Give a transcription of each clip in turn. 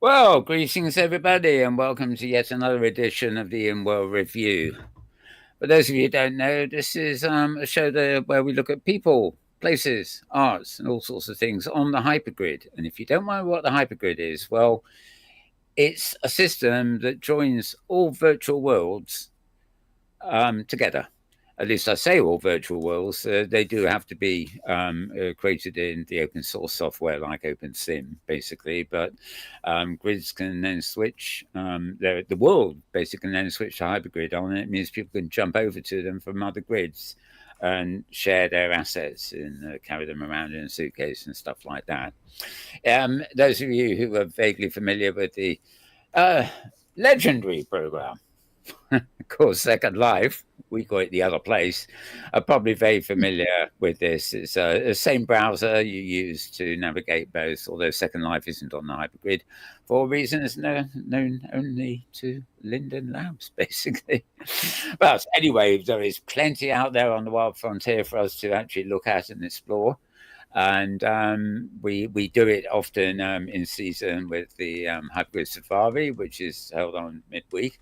Well, greetings everybody, and welcome to yet another edition of the Inworld Review. For those of you who don't know, this is a show where we look at people, places, arts, and all sorts of things on the Hypergrid. And if you don't know what the Hypergrid is, well, it's a system that joins all virtual worlds together. At least I say all virtual worlds. They do have to be created in the open source software like OpenSim, basically. But grids can then switch. The world basically can then switch to Hypergrid on. It means people can jump over to them from other grids and share their assets and carry them around in a suitcase and stuff like that. Those of you who are vaguely familiar with the legendary program, of course, Second Life, we call it the other place, are probably very familiar with this. It's the same browser you use to navigate both, although Second Life isn't on the Hypergrid for reasons known only to Linden Labs, basically. But anyway, there is plenty out there on the wild frontier for us to actually look at and explore. And we do it often in season with the Hypergrid Safari, which is held on midweek.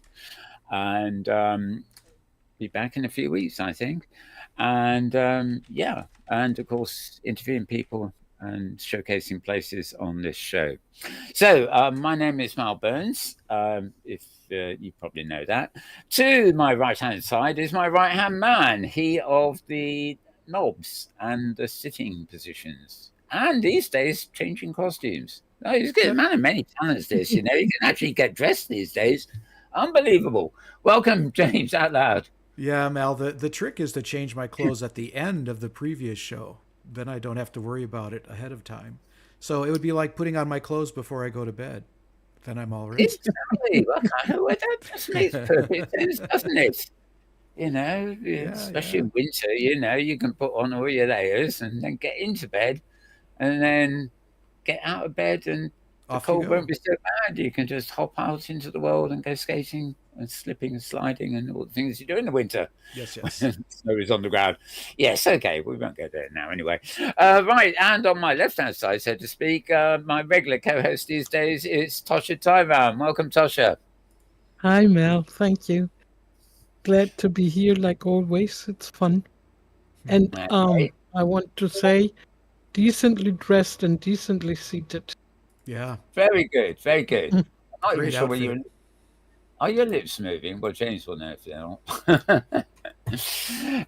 And be back in a few weeks, I think. And and of course, interviewing people and showcasing places on this show. So my name is Mal Burns, if you probably know that. To my right-hand side is my right-hand man, he of the knobs and the sitting positions. And these days, changing costumes. Oh, he's a good man of many talents, this, you know. You can actually get dressed these days. Unbelievable. Welcome, James Atlloud. Yeah, Mal, the trick is to change my clothes at the end of the previous show. Then I don't have to worry about it ahead of time. So it would be like putting on my clothes before I go to bed. Then I'm all ready. Exactly. Well, that just makes perfect sense, doesn't it? You know, Yeah, especially yeah. in winter, you know, you can put on all your layers and then get into bed and then get out of bed and the Off you cold won't go. be so bad. You can just hop out into the world and go skating and slipping and sliding and all the things you do in the winter Yes, when yes. snow is on the ground. Yes, okay, we won't go there now anyway. Right, and on my left-hand side, so to speak, my regular co-host these days is Tosha Tyran. Welcome, Tosha. Hi, Mel. Thank you. Glad to be here like always. It's fun. And Okay. I want to say decently dressed and decently seated. Yeah. Very good, very good. Mm. I'm not even Great sure whether outfit. you are your lips moving. Well, James will know if they're not.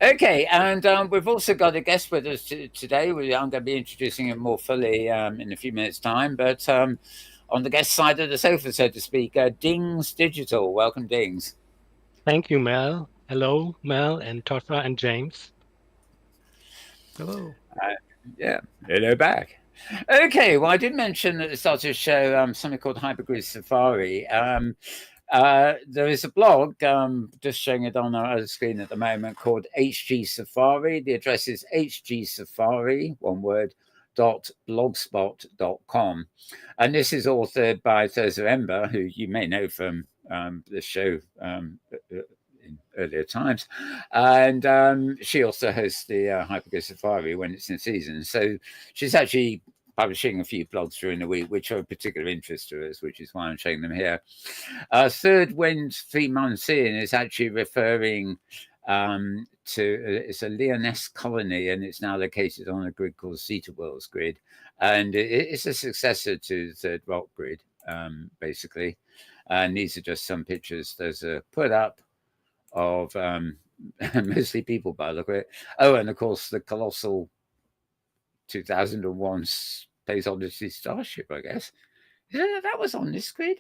Okay, and we've also got a guest with us today. I'm going to be introducing him more fully in a few minutes' time. But on the guest side of the sofa, so to speak, Dings Digital. Welcome, Dings. Thank you, Mel. Hello, Mel and Tosha and James. Hello. Uh, yeah, hello back. Okay, well, I did mention at the start of the show something called Hypergrid Safari. There is a blog, just showing it on our other screen at the moment, called HG Safari. The address is hgsafari, one word, .blogspot.com. And this is authored by Thurza Ember, who you may know from the show in earlier times. And she also hosts the Hypergrid Safari when it's in season. So she's actually publishing a few blogs during the week, which are of particular interest to us, which is why I'm showing them here. Third Wind 3 months in is actually referring it's a Leoness colony, and it's now located on a grid called Zeta Worlds Grid. And it's a successor to Third Rock Grid, basically. And these are just some pictures. There's a put up of mostly people by the look of it. Oh, and of course, the colossal 2001 Space Odyssey Starship, I guess. Yeah, that was on this grid.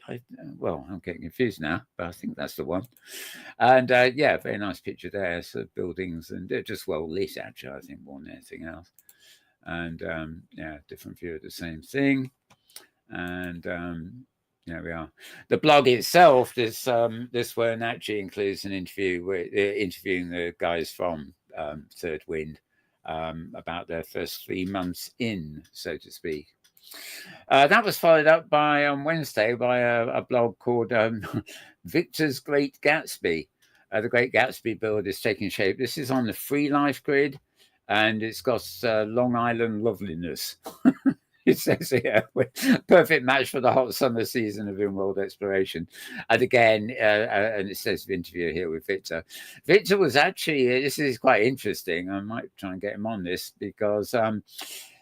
Well, I'm getting confused now, but I think that's the one. And yeah, very nice picture there. So buildings, and they're just well lit, actually, I think, more than anything else. And yeah, different view of the same thing. And there we are. The blog itself, this one actually includes an interview with interviewing the guys from Third Wind about their first 3 months in, so to speak. That was followed up by on Wednesday by a blog called Victor's Great Gatsby. The Great Gatsby build is taking shape. This is on the Free Life grid, and it's got Long Island loveliness. It says here, perfect match for the hot summer season of Inworld exploration. And again, and it says the interview here with Victor. Victor was actually, this is quite interesting. I might try and get him on this because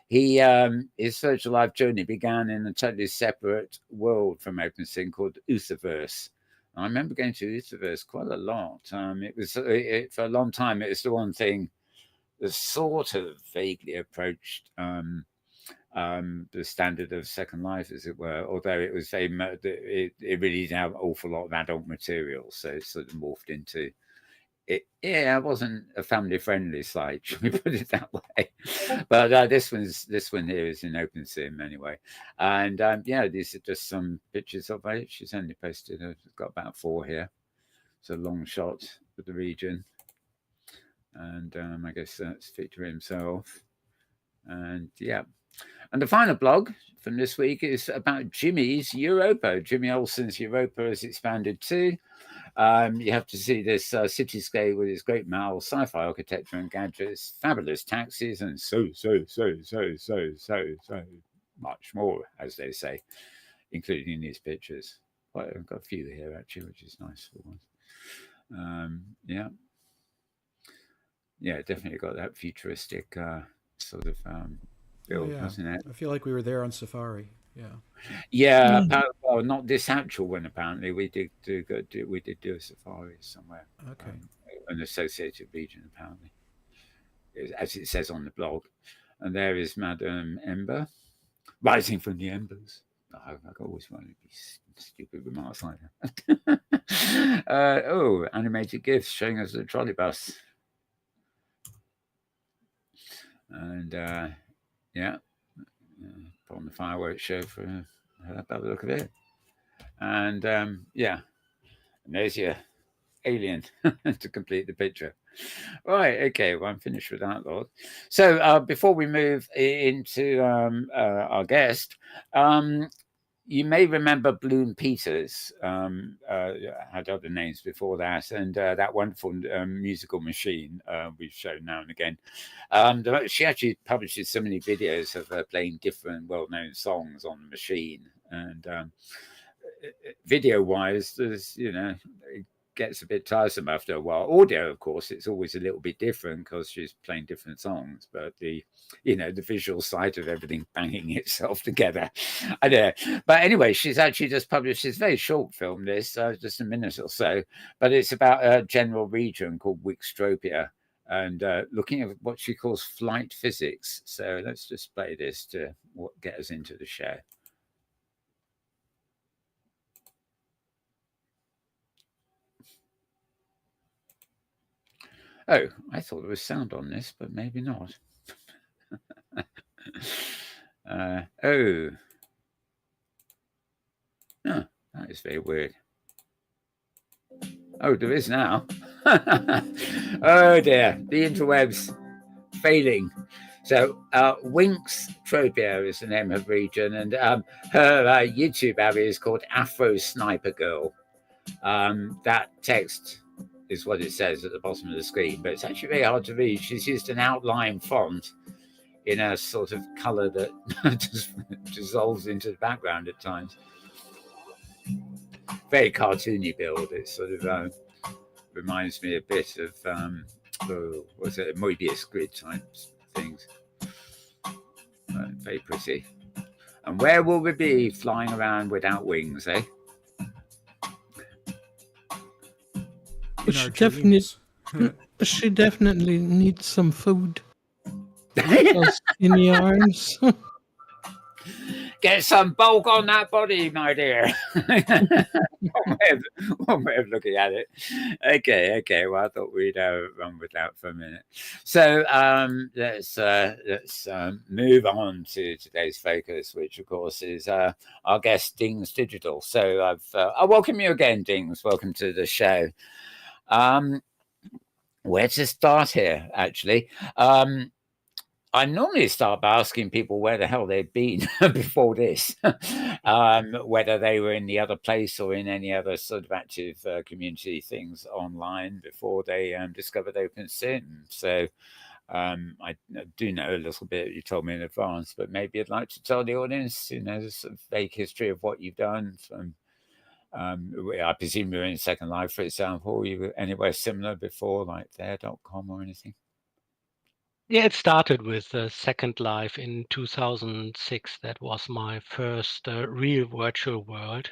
his social life journey began in a totally separate world from OpenSync called Utherverse. I remember going to Utherverse quite a lot. It was for a long time. It was the one thing that sort of vaguely approached the standard of Second Life, as it were. Although it was very much, it really did have an awful lot of adult material, so it sort of morphed into it. Yeah, it wasn't a family-friendly site, should we put it that way? But this one here is in OpenSim anyway, and yeah, these are just some pictures of it. She's only posted. I've got about 4 here. It's a long shot of the region, and I guess that's Victor himself, and yeah. And the final blog from this week is about Jimmy's Europa. Jimmy Olsen's Europa has expanded too. You have to see this cityscape with its great mall, sci-fi architecture and gadgets, fabulous taxis, and so much more, as they say, including these pictures. Well, I've got a few here actually, which is nice for once. Yeah, definitely got that futuristic sort of build, hasn't it? I feel like we were there on Safari. Yeah. Well, not this actual one. Apparently, we did do a safari somewhere. Okay. An associated region, apparently, as it says on the blog. And there is Madame Ember, rising from the embers. I always want to be stupid remarks like that. Animated gifs showing us the trolley bus. And yeah, put on the fireworks show for her by the look of it. And yeah, and there's your alien to complete the picture. Right, okay, well, I'm finished with that, Lord. So before we move into our guest, you may remember Bloom Peters, had other names before that, and that wonderful musical machine we've shown now and again. She actually publishes so many videos of her playing different well-known songs on the machine. And video-wise, there's, it gets a bit tiresome after a while. Audio, of course, it's always a little bit different because she's playing different songs, but the visual side of everything banging itself together. I know. But anyway, she's actually just published this very short film, just a minute or so, but it's about a general region called Wixtropia and looking at what she calls flight physics. So let's just play this to get us into the show. Oh, I thought there was sound on this, but maybe not. That is very weird. Oh, there is now. Oh dear, the interwebs failing. So Wixtropia is the name of the region, and her YouTube area is called Afro Sniper Girl. That text is what it says at the bottom of the screen, but it's actually very hard to read. She's used an outline font in a sort of color that just dissolves into the background at times. Very cartoony build. It sort of reminds me a bit of was it Mobius grid type things. Very pretty. And where will we be flying around without wings, eh? She definitely needs some food. Those skinny arms. Get some bulk on that body, my dear. one way of looking at it. Okay. Well, I thought we'd run with that for a minute. So let's move on to today's focus, which of course is our guest Dings Digital. So I welcome you again, Dings. Welcome to the show. Where to start here, actually? I normally start by asking people where the hell they've been before this, whether they were in the other place or in any other sort of active community things online before they discovered OpenSim. So I do know a little bit. You told me in advance, but maybe I'd like to tell the audience, the sort of vague history of what you've done. From I presume you were in Second Life, for example. You were anywhere similar before, like there.com or anything? Yeah, it started with Second Life in 2006. That was my first real virtual world.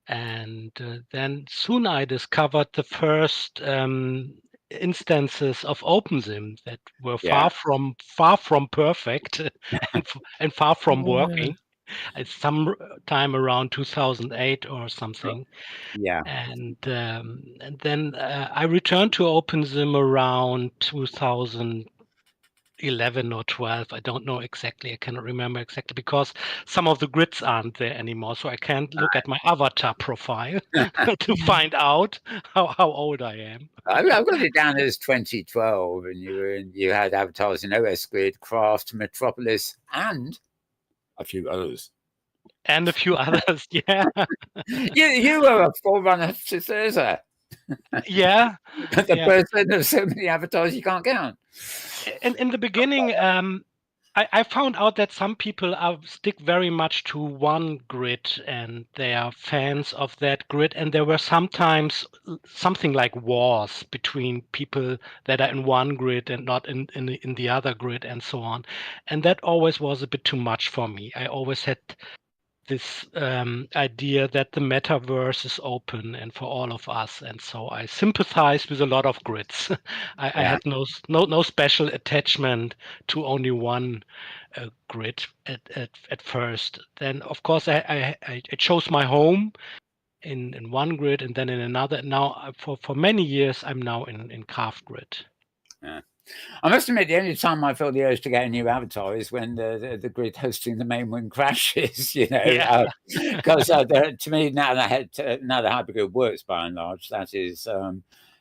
And then soon I discovered the first instances of OpenSim that were Yeah. far from perfect and far from Yeah. working. It's some time around 2008 or something. Yeah. And then I returned to OpenSim around 2011 or 12. I don't know exactly. I cannot remember exactly because some of the grids aren't there anymore. So I can't look at my avatar profile to find out how old I am. I've got it down as 2012, and you had avatars in OS Grid, Craft, Metropolis, and a few others. And a few others, yeah. You were a forerunner to Thursday. Yeah. The person of so many avatars you can't count. In the beginning, I found out that some people stick very much to one grid and they are fans of that grid. And there were sometimes something like wars between people that are in one grid and not in the other grid and so on. And that always was a bit too much for me. I always had this idea that the metaverse is open and for all of us, and so I sympathized with a lot of grids. I had no special attachment to only one grid at first. Then, of course, I chose my home in one grid and then in another. Now, for many years, I'm now in Craft Grid. Yeah. I must admit, the only time I feel the urge to get a new avatar is when the grid hosting the main one crashes, because to me, now the Hypergrid works by and large. That is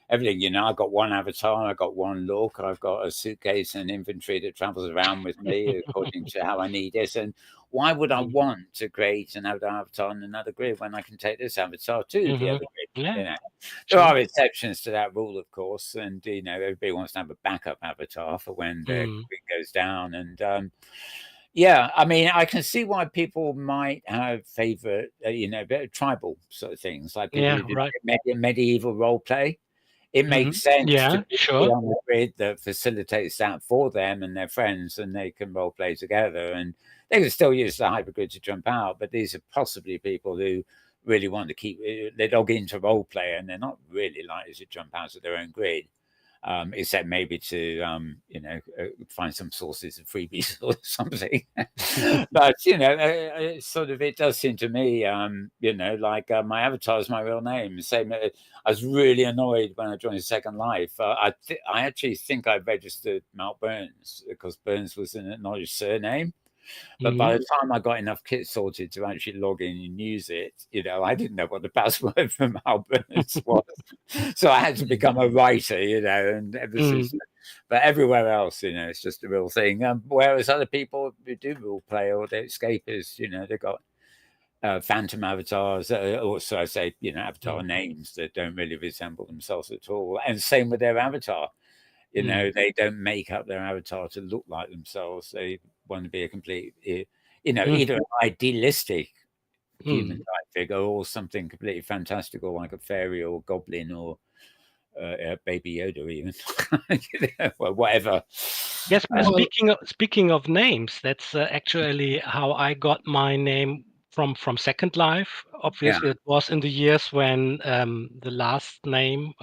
everything, I've got one avatar, I've got one look, I've got a suitcase and inventory that travels around with me according to how I need it. And why would I want to create another avatar on another grid when I can take this avatar to the other grid? Yeah. There are exceptions to that rule, of course, and everybody wants to have a backup avatar for when their grid goes down. And I mean, I can see why people might have favorite, bit of tribal sort of things, like people who do medieval role play. It makes sense to be on a grid that facilitates that for them and their friends, and they can role play together. And they can still use the Hypergrid to jump out, but these are possibly people who really want to keep they log into role play, and they're not really likely to jump out of their own grid, except maybe to find some sources of freebies or something. But it does seem to me, my avatar is my real name. Same. I was really annoyed when I joined Second Life. I actually think I registered Mount Burns because Burns was an acknowledged surname. But by the time I got enough kit sorted to actually log in and use it, I didn't know what the password for Malburns was. So I had to become a writer, and ever since. But everywhere else, it's just a real thing. Whereas other people who do role play or they're escapists, they've got phantom avatars, or so I say, avatar names that don't really resemble themselves at all. And same with their avatar. They don't make up their avatar to look like themselves. They want to be a complete, either an idealistic human type figure or something completely fantastical like a fairy or goblin or Baby Yoda, even, well, whatever. Yes, speaking of names, that's actually how I got my name from Second Life. Obviously, it was in the years when the last name.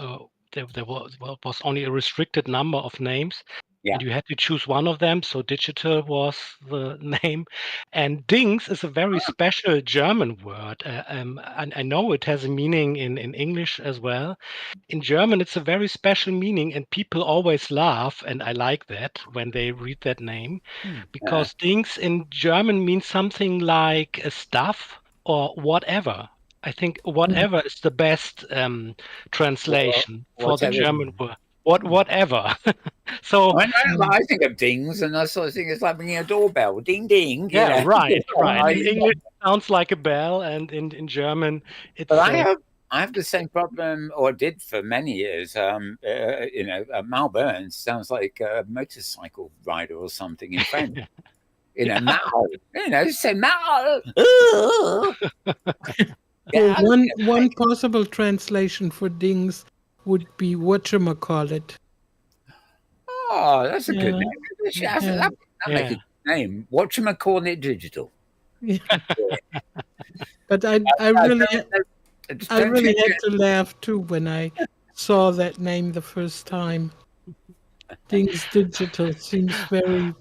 There was only a restricted number of names, and you had to choose one of them. So digital was the name, and Dings is a very special German word. I know it has a meaning in English as well. In German, it's a very special meaning, and people always laugh, and I like that when they read that name, because Dings in German means something like a stuff or whatever. I think whatever is the best translation for the German word. Whatever. So I think of dings, and I sort of think it's like ringing a doorbell, ding ding. Right. In English, it sounds like a bell, and in German, it's. But I I have the same problem, or did for many years. Mal Burns sounds like a motorcycle rider or something in French. Mal. Say Mal. Well, one possible translation for dings would be whatchamacallit. Oh, that's a good name. That make a good name. Whatchamacallit Digital. Yeah. But I really had to laugh too when I saw that name the first time. Dings Digital seems very,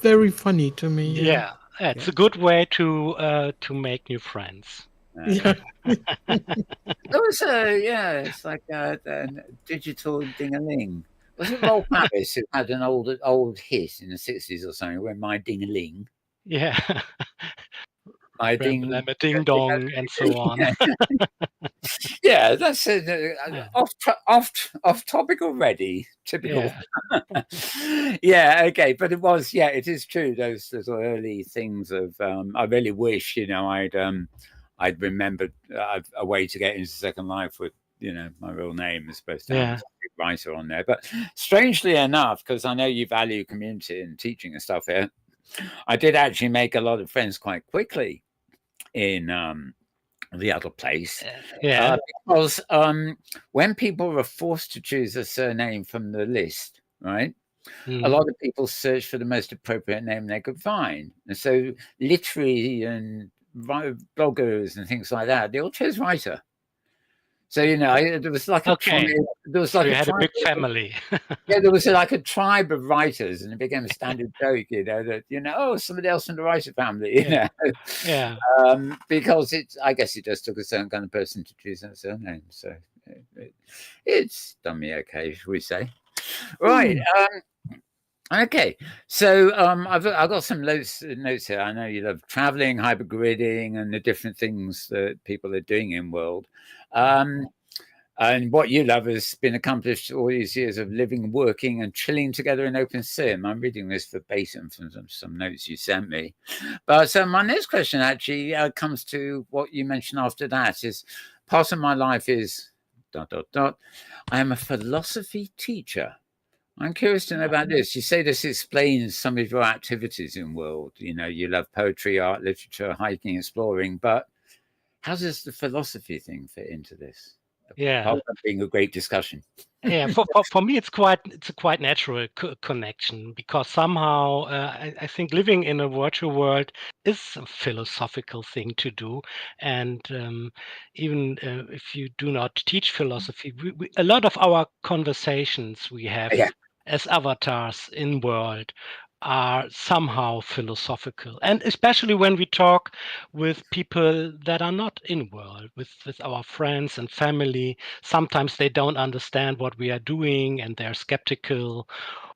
very funny to me. Yeah, it's a good way to make new friends. Yeah. It's like a digital ding-a-ling. Was it Rolf Harris who had an old hit in the 60s or something, where my ding-a-ling? Yeah. My ding dong and so on. Yeah, that's off topic already. Typical. Yeah. Okay, but it is true. Those little early things of I really wish I'd remembered a way to get into Second Life with my real name as opposed to having a writer on there. But strangely enough, because I know you value community and teaching and stuff here, I did actually make a lot of friends quite quickly in the other place. Because when people were forced to choose a surname from the list, right? A lot of people searched for the most appropriate name they could find. And so literary and bloggers and things like that, they all chose writer. So there was like a tribe. There was like you had a big family. Yeah, there was like a tribe of writers, and it became a standard joke, that somebody else in the writer family, because I guess it just took a certain kind of person to choose that surname. So it's done me okay, shall we say? Right. Okay, so I've got some notes here. I know you love traveling, hypergridding, and the different things that people are doing in World. And what you love has been accomplished all these years of living, working, and chilling together in open sim. I'm reading this verbatim from some notes you sent me. But so my next question actually comes to what you mentioned after that. Is part of my life is ... I am a philosophy teacher. I'm curious to know about this. You say this explains some of your activities in World. You love poetry, art, literature, hiking, exploring. But how does the philosophy thing fit into this? Apart from being a great discussion. Yeah, for me, it's a quite natural connection, because somehow I think living in a virtual world is a philosophical thing to do, and even if you do not teach philosophy, a lot of our conversations we have as avatars in World are somehow philosophical, and especially when we talk with people that are not in World, with our friends and family. Sometimes they don't understand what we are doing, and they're skeptical,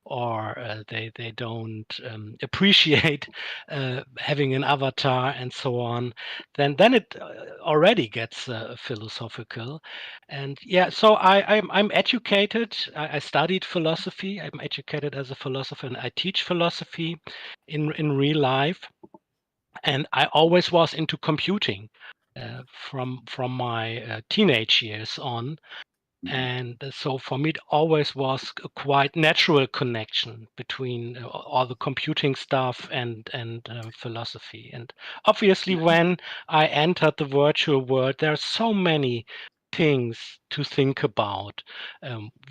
or they don't appreciate having an avatar and so on. Then it already gets philosophical. And so I'm educated. I studied philosophy. I'm educated as a philosopher, and I teach philosophy in real life. And I always was into computing from my teenage years on. And so for me, it always was a quite natural connection between all the computing stuff and philosophy. And obviously, when I entered the virtual world, there are so many things to think about.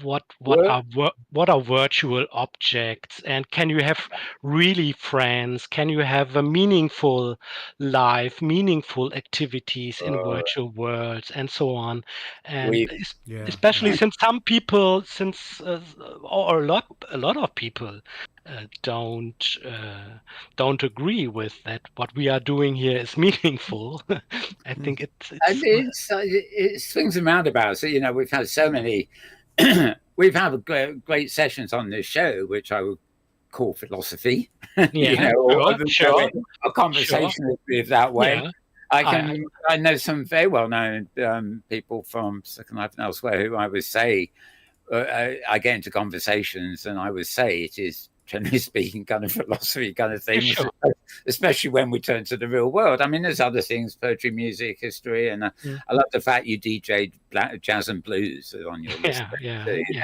What are virtual objects, and can you have really friends? Can you have a meaningful life, meaningful activities in virtual worlds, and so on? And especially since some people, or a lot of people don't agree with that what we are doing here is meaningful. I think it swings and roundabouts. So, we've had so many we've had great sessions on this show, which I would call philosophy. Sure. A conversation with that way. I know some very well known people from Second Life and elsewhere who I would say I get into conversations, and I would say it is generally speaking, kind of philosophy kind of things, Sure. especially when we turn to the real world. I mean, there's other things, poetry, music, history, and I love the fact you DJ'd jazz and blues on your list.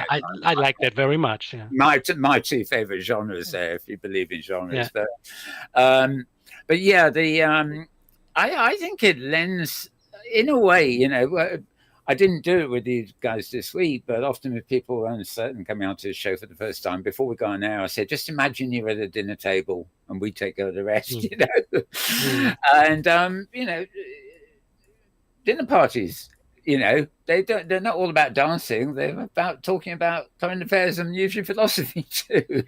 I like that very much. Yeah. My two favorite genres there, if you believe in genres. But yeah, I think it lends, in a way, I didn't do it with you guys this week, but often with people uncertain coming onto the show for the first time, before we go on air, I said, just imagine you're at a dinner table and we take over the rest, And dinner parties, they're not all about dancing. They're about talking about current affairs and usually philosophy too.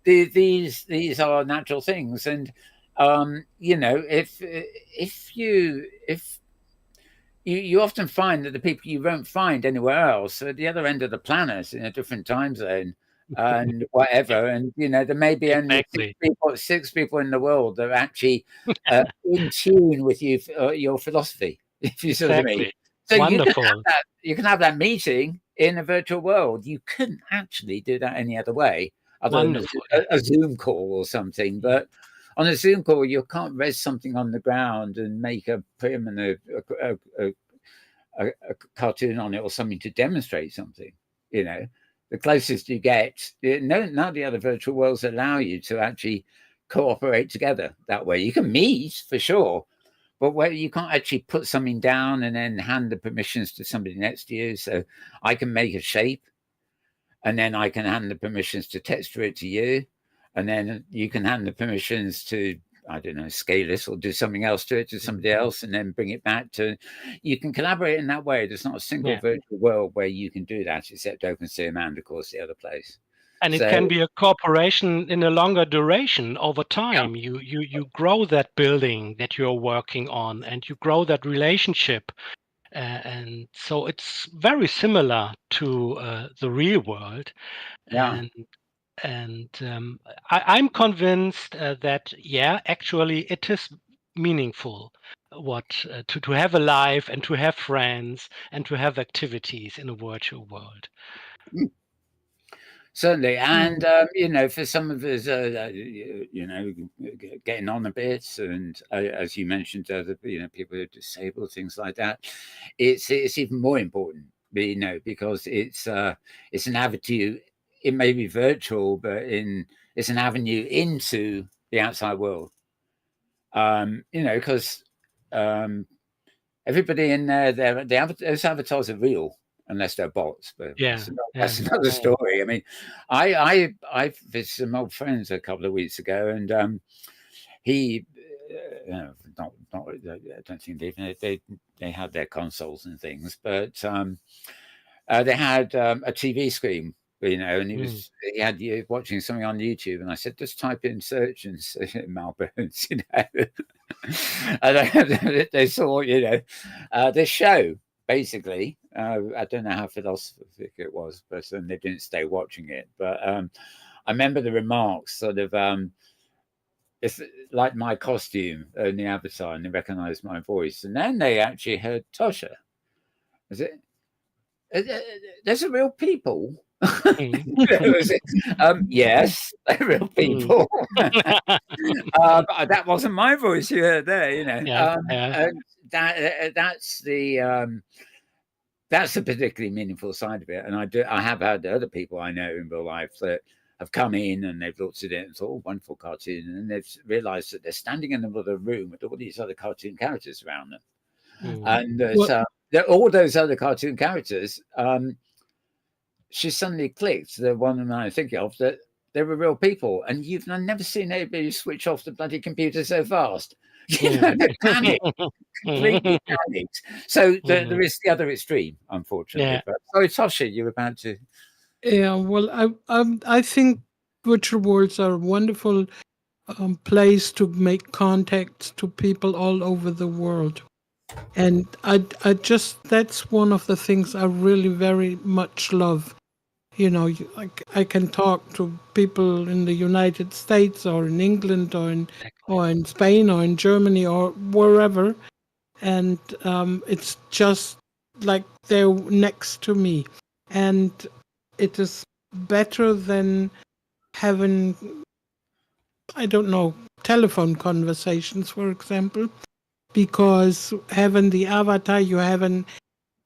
These are natural things, and if you often find that the people you won't find anywhere else are at the other end of the planet in a different time zone and whatever. And, there may be only six people in the world that are actually in tune with your philosophy, if you see what I mean. So wonderful. You can have that meeting in a virtual world. You couldn't actually do that any other way other than a Zoom call or something. But on a Zoom call, you can't res something on the ground and make a cartoon on it or something to demonstrate something. The closest you get, none of the other virtual worlds allow you to actually cooperate together that way. You can meet for sure, but where you can't actually put something down and then hand the permissions to somebody next to you. So I can make a shape and then I can hand the permissions to texture it to you. And then you can hand the permissions to, I don't know, scale it or do something else to it to somebody else and then bring it back to, you can collaborate in that way. There's not a single virtual world where you can do that except OpenSea and, of course, the other place. And it can be a cooperation in a longer duration over time. Yeah. You grow that building that you're working on and you grow that relationship. And so it's very similar to the real world. Yeah. And I'm convinced that, actually it is meaningful to have a life and to have friends and to have activities in a virtual world. Certainly, and for some of us, getting on a bit, and as you mentioned, other people who are disabled, things like that, it's even more important, because it's an avenue. It may be virtual, but it's an avenue into the outside world. Because everybody in there, those avatars are real. Unless they're bots, but that's another story. I mean, I visited some old friends a couple of weeks ago, and he, I don't think they had their consoles and things, but they had a TV screen, and he had you watching something on YouTube, and I said, just type in search and Malbones, and they saw, this show. Basically, I don't know how philosophic it was, but they didn't stay watching it. But I remember the remarks sort of, it's like my costume in the avatar, and they recognized my voice. And then they actually heard Tosha. Is it? There's a real people. Yes, they're real people. That wasn't my voice you heard there, And that's a particularly meaningful side of it. And I have had other people I know in real life that have come in and they've looked at it and thought, oh, wonderful cartoon, and they've realized that they're standing in another room with all these other cartoon characters around them, and all those other cartoon characters. She suddenly clicked, the one I think of, that they were real people, and I've never seen anybody switch off the bloody computer so fast. They panicked, completely panicked. So there is the other extreme, unfortunately. Yeah. But, sorry, Tosha, you were about to. Yeah, well, I think virtual worlds are a wonderful place to make contacts to people all over the world. And I just, that's one of the things I really very much love. I can talk to people in the United States or in England or in Spain or in Germany or wherever. And it's just like they're next to me. And it is better than having, I don't know, telephone conversations, for example, because having the avatar, you have an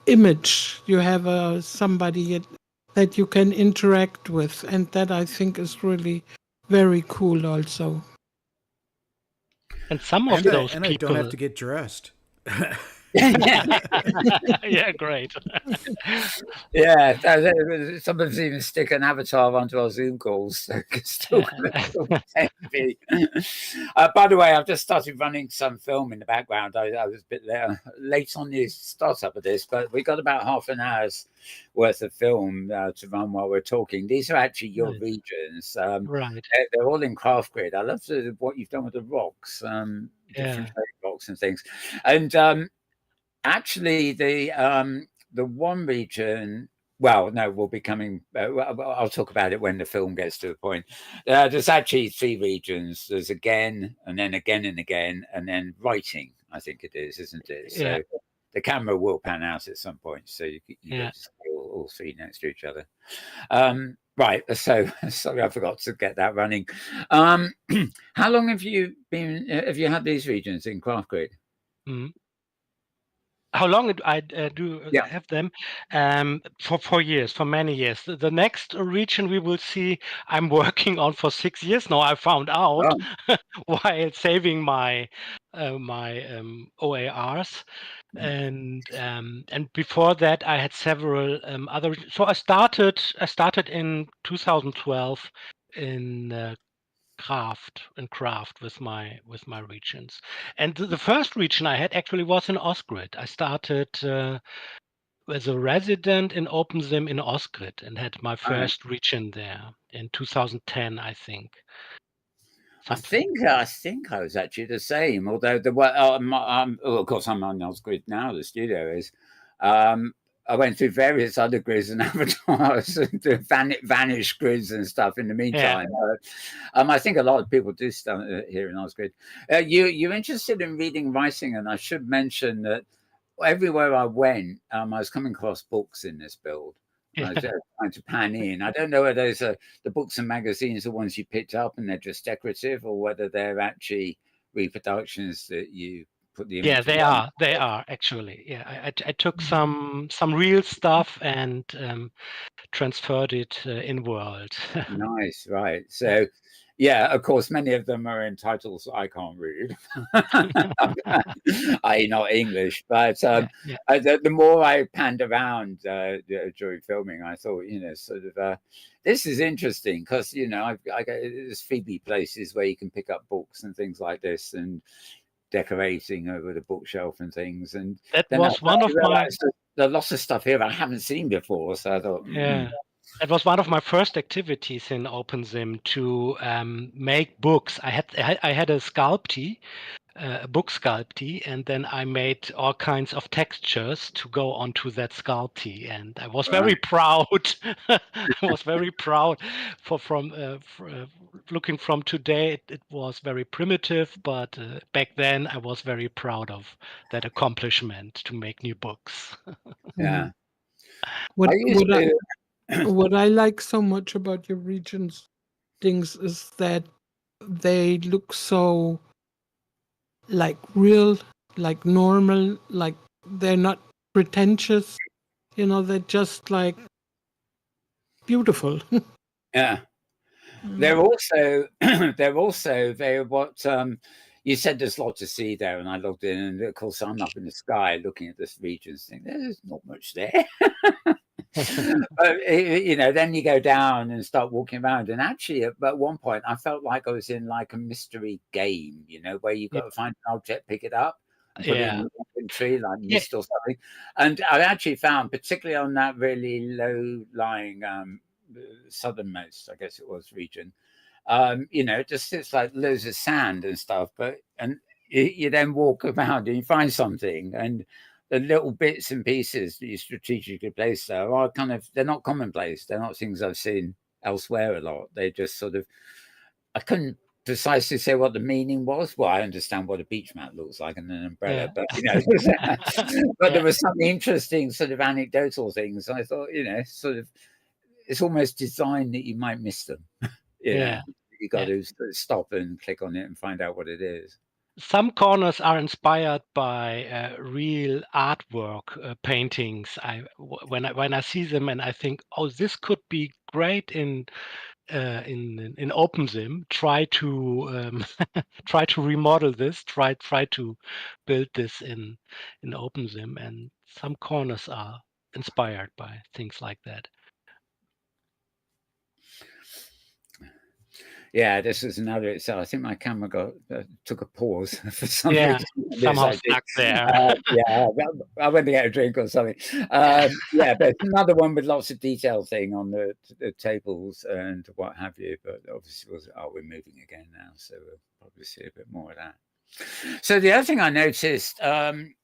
image, you have somebody that you can interact with, and that I think is really very cool also. And some of those and people, I don't have to get dressed. yeah, great. Yeah, sometimes even stick an avatar onto our Zoom calls, so it can still pretend to be. By the way, I've just started running some film in the background. I was a bit late on the startup of this, but we got about half an hour's worth of film to run while we're talking. These are actually your regions. Right. They're all in Craft Grid. I love what you've done with the rocks, different rocks and things. And actually, the one region. Well, no, we'll be coming. I'll talk about it when the film gets to the point. There's actually 3 regions. There's again, and then again and again, and then writing. I think it is, isn't it? Yeah. So the camera will pan out at some point, so you Yeah. get to see all 3 next to each other. Right. So sorry, I forgot to get that running. How long have you been? Have you had these regions in Craft Grid? How long I do have them? For 4 years, for many years. The next region we will see, I'm working on for 6 years now. I found out while saving my OARs, and before that I had several other. So I started in 2012 in craft with my regions, and the first region I had actually was in Osgrid. I started as a resident in OpenSim in Osgrid and had my first region there in 2010, I think. I think I was actually the same. Although of course I'm on Osgrid now. The studio is. I went through various other grids and avatars and vanished grids and stuff in the meantime. Yeah. I think a lot of people do stuff here in Osgrid. You're interested in reading, writing, and I should mention that everywhere I went, I was coming across books in this build. I was trying to pan in. I don't know whether those are the books and magazines, the ones you picked up and they're just decorative, or whether they're actually reproductions that you put the image. Yeah, they are actually. Yeah, I took some real stuff and transferred it Inworld. Nice, right. So yeah, of course, many of them are in titles I can't read, i.e. not English. But the more I panned around during filming, I thought, sort of, this is interesting because, there's Phoebe places where you can pick up books and things like this and decorating over the bookshelf and things. And that was one of my... There are lots of stuff here I haven't seen before. So I thought, It was one of my first activities in OpenSim to make books. I had a Sculpty, a book Sculpty, and then I made all kinds of textures to go onto that Sculpty, and I was very proud. I was very proud from looking from today. It was very primitive, but back then I was very proud of that accomplishment to make new books. Yeah. What I like so much about your regions things is that they look so like real, like normal, like they're not pretentious, they're just like beautiful. Yeah. They're also what you said. There's a lot to see there, and I looked in, and of course I'm up in the sky looking at this region, saying there's not much there. But then you go down and start walking around, and actually at one point I felt like I was in like a mystery game, where you've got to find an object, pick it up, and put it in the tree, like mist or something. And I actually found, particularly on that really low-lying southernmost, I guess it was, region, just it's like loads of sand and stuff, and you then walk around and you find something, and the little bits and pieces that you strategically place there are they're not commonplace. They're not things I've seen elsewhere a lot. They just sort of, I couldn't precisely say what the meaning was. Well, I understand what a beach mat looks like and an umbrella, but but there was some interesting sort of anecdotal things. I thought, sort of, it's almost designed that you might miss them. You got to stop and click on it and find out what it is. Some corners are inspired by real artwork, paintings. When I see them and I think, oh, this could be great in OpenSim. Try to try to remodel this. Try to build this in OpenSim, and some corners are inspired by things like that. Yeah, this is another. So I think my camera took a pause for some reason. Somehow stuck there. I went to get a drink or something. Yeah, but another one with lots of detail thing on the tables and what have you. But obviously, we're moving again now, so we'll probably see a bit more of that. So the other thing I noticed, I'm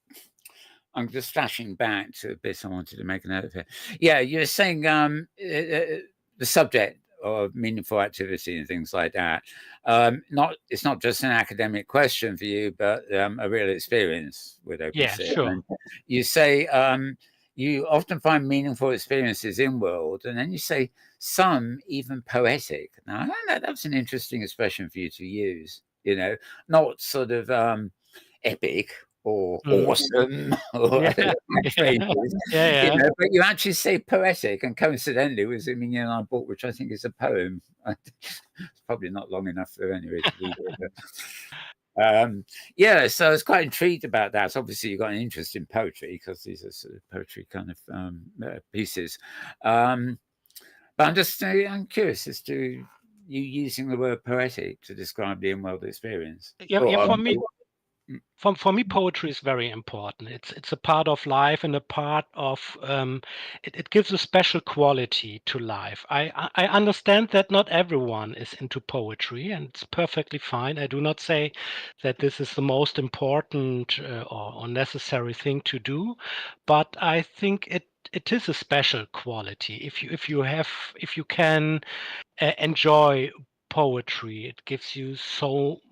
just flashing back to a bit I wanted to make a note of here. Yeah, you're saying the subject of meaningful activity and things like that. It's not just an academic question for you, but a real experience with OpenSim. Yeah, sure. And you say you often find meaningful experiences in World, and then you say some even poetic. Now, I know that's an interesting expression for you to use. Not sort of epic or awesome or phrases, but you actually say poetic, and coincidentally was the minion I bought, which I think is a poem. It's probably not long enough for anyway to read it. So I was quite intrigued about that. So obviously you got an interest in poetry because these are sort of poetry kind of pieces. But I'm curious as to you using the word poetic to describe the Inworld experience. For me, poetry is very important. It's a part of life and a part of it gives a special quality to life. I understand that not everyone is into poetry, and it's perfectly fine. I do not say that this is the most important or necessary thing to do, but I think it is a special quality. If you can enjoy poetry, it gives you so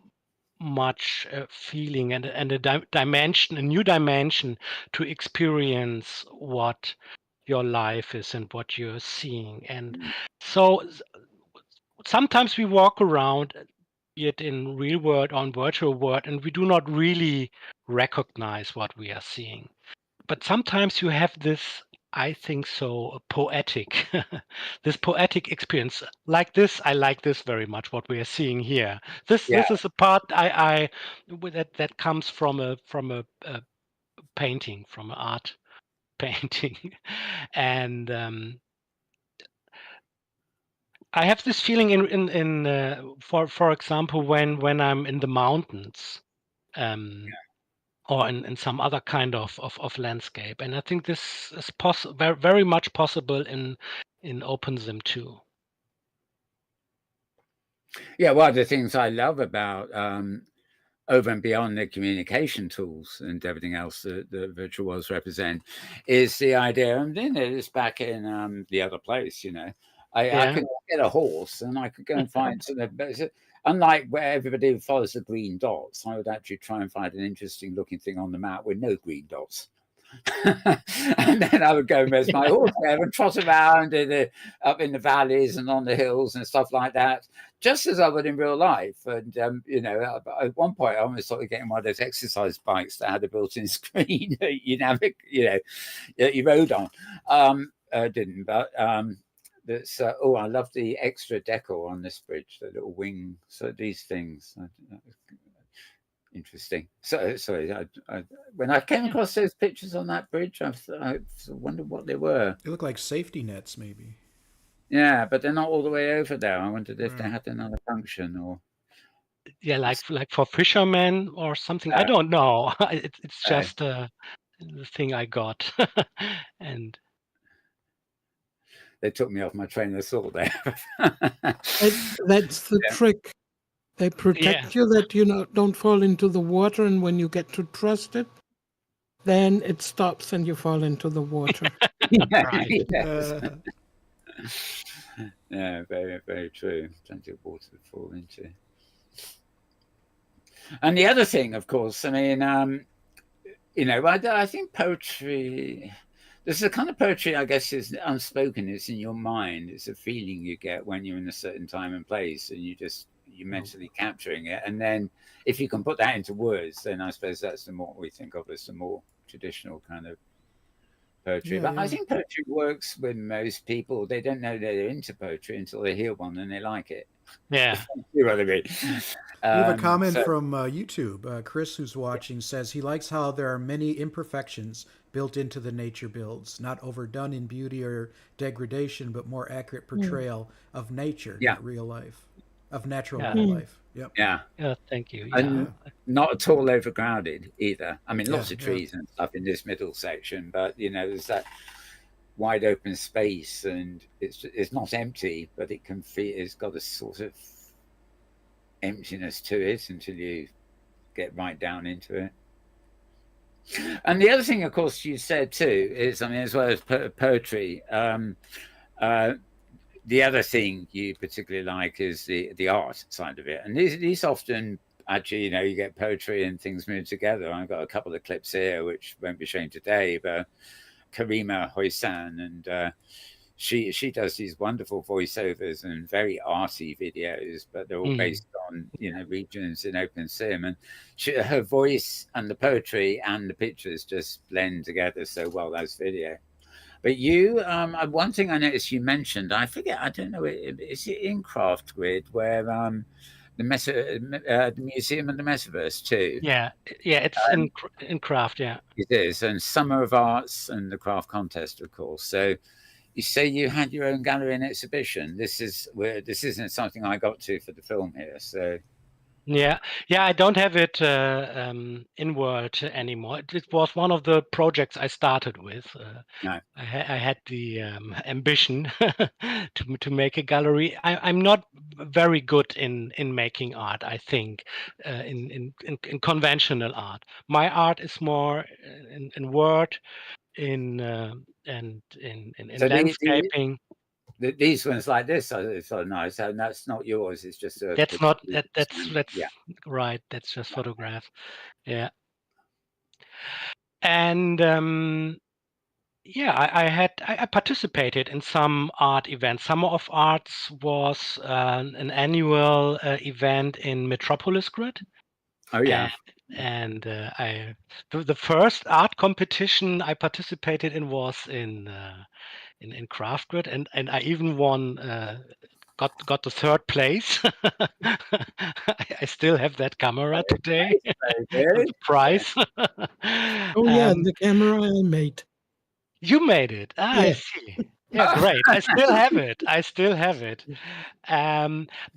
much feeling and a new dimension to experience what your life is and what you're seeing. And so sometimes we walk around, be it in real world or in virtual world, and we do not really recognize what we are seeing. But sometimes you have this, I think so, poetic, this poetic experience like this. I like this very much. What we are seeing here. This is a part that comes from a painting, from an art painting, and I have this feeling in for example when I'm in the mountains. Or in some other kind of landscape. And I think this is very, very much possible in OpenSim too. Yeah, one of the things I love about over and beyond the communication tools and everything else that the virtual worlds represent is the idea, and then it is back in the other place, I could get a horse and I could go and find unlike where everybody follows the green dots, I would actually try and find an interesting looking thing on the map with no green dots. And then I would go and rest my horse there and trot around up in the valleys and on the hills and stuff like that, just as I would in real life. And at one point I almost started getting one of those exercise bikes that had a built-in screen that you rode on. Didn't, but that's I love the extra decor on this bridge, the little wing. So these things. Interesting. So sorry, when I came across those pictures on that bridge, I wondered what they were. They look like safety nets, maybe. Yeah, but they're not all the way over there. I wondered if they had another function or. Yeah, like for fishermen or something. I don't know. It's just the thing I got, and they took me off my train of thought there. That's the trick. They protect you that you don't fall into the water, and when you get to trust it, then it stops and you fall into the water. Yeah, very, very true. Plenty of water to fall into. And the other thing, of course, I mean, I think poetry, There's a kind of poetry, I guess, is unspoken. It's in your mind. It's a feeling you get when you're in a certain time and place, and you're mentally capturing it. And then, if you can put that into words, then I suppose that's the more we think of as the more traditional kind of poetry. Yeah, But I yeah. think poetry works with most people. They don't know they're into poetry until they hear one and they like it. Yeah. You know what I mean? We have a comment So from YouTube. Chris, who's watching, says he likes how there are many imperfections built into the nature builds, not overdone in beauty or degradation, but more accurate portrayal of nature, yeah, not real life, of natural Yeah. real life. Yep. yeah. Yeah. Thank you. Yeah. And Yeah. not at all overcrowded either. I mean, Yeah. lots of Yeah. trees and stuff in this middle section, but there's that wide open space, and it's not empty, but it can feel it's got a sort of emptiness to it until you get right down into it. And the other thing, of course, you said too is, I mean, as well as poetry, the other thing you particularly like is the art side of it. And these often actually, you get poetry and things move together. I've got a couple of clips here which won't be shown today, but Karima Hoisan, and she does these wonderful voiceovers and very arty videos, but they're all based on regions in OpenSim, and her voice and the poetry and the pictures just blend together so well. That's video. But you, one thing I noticed you mentioned, I forget, I don't know, is it in Craft Grid where the Museum of the Metaverse too? Yeah. It's in craft. Yeah. It is, and Summer of Arts and the craft contest, of course. So you say you had your own gallery and exhibition. This isn't something I got to for the film here. So Yeah. I don't have it Inworld anymore. It was one of the projects I started with. no. I had the ambition to make a gallery. I'm not very good in making art. I think in conventional art. My art is more in word, in So landscaping. these ones like this are sort of nice, and that's not yours. It's just a. That's not that's yeah. right. That's just photograph. Yeah. And I participated in some art events. Summer of Arts was an annual event in Metropolis Grid. Oh yeah. And the first art competition I participated in was in Craft Grid, and I even won. Got the third place. I still have that camera today. The prize. Oh yeah, the camera I made. You made it. I Yeah. see. Yeah, great. I still have it.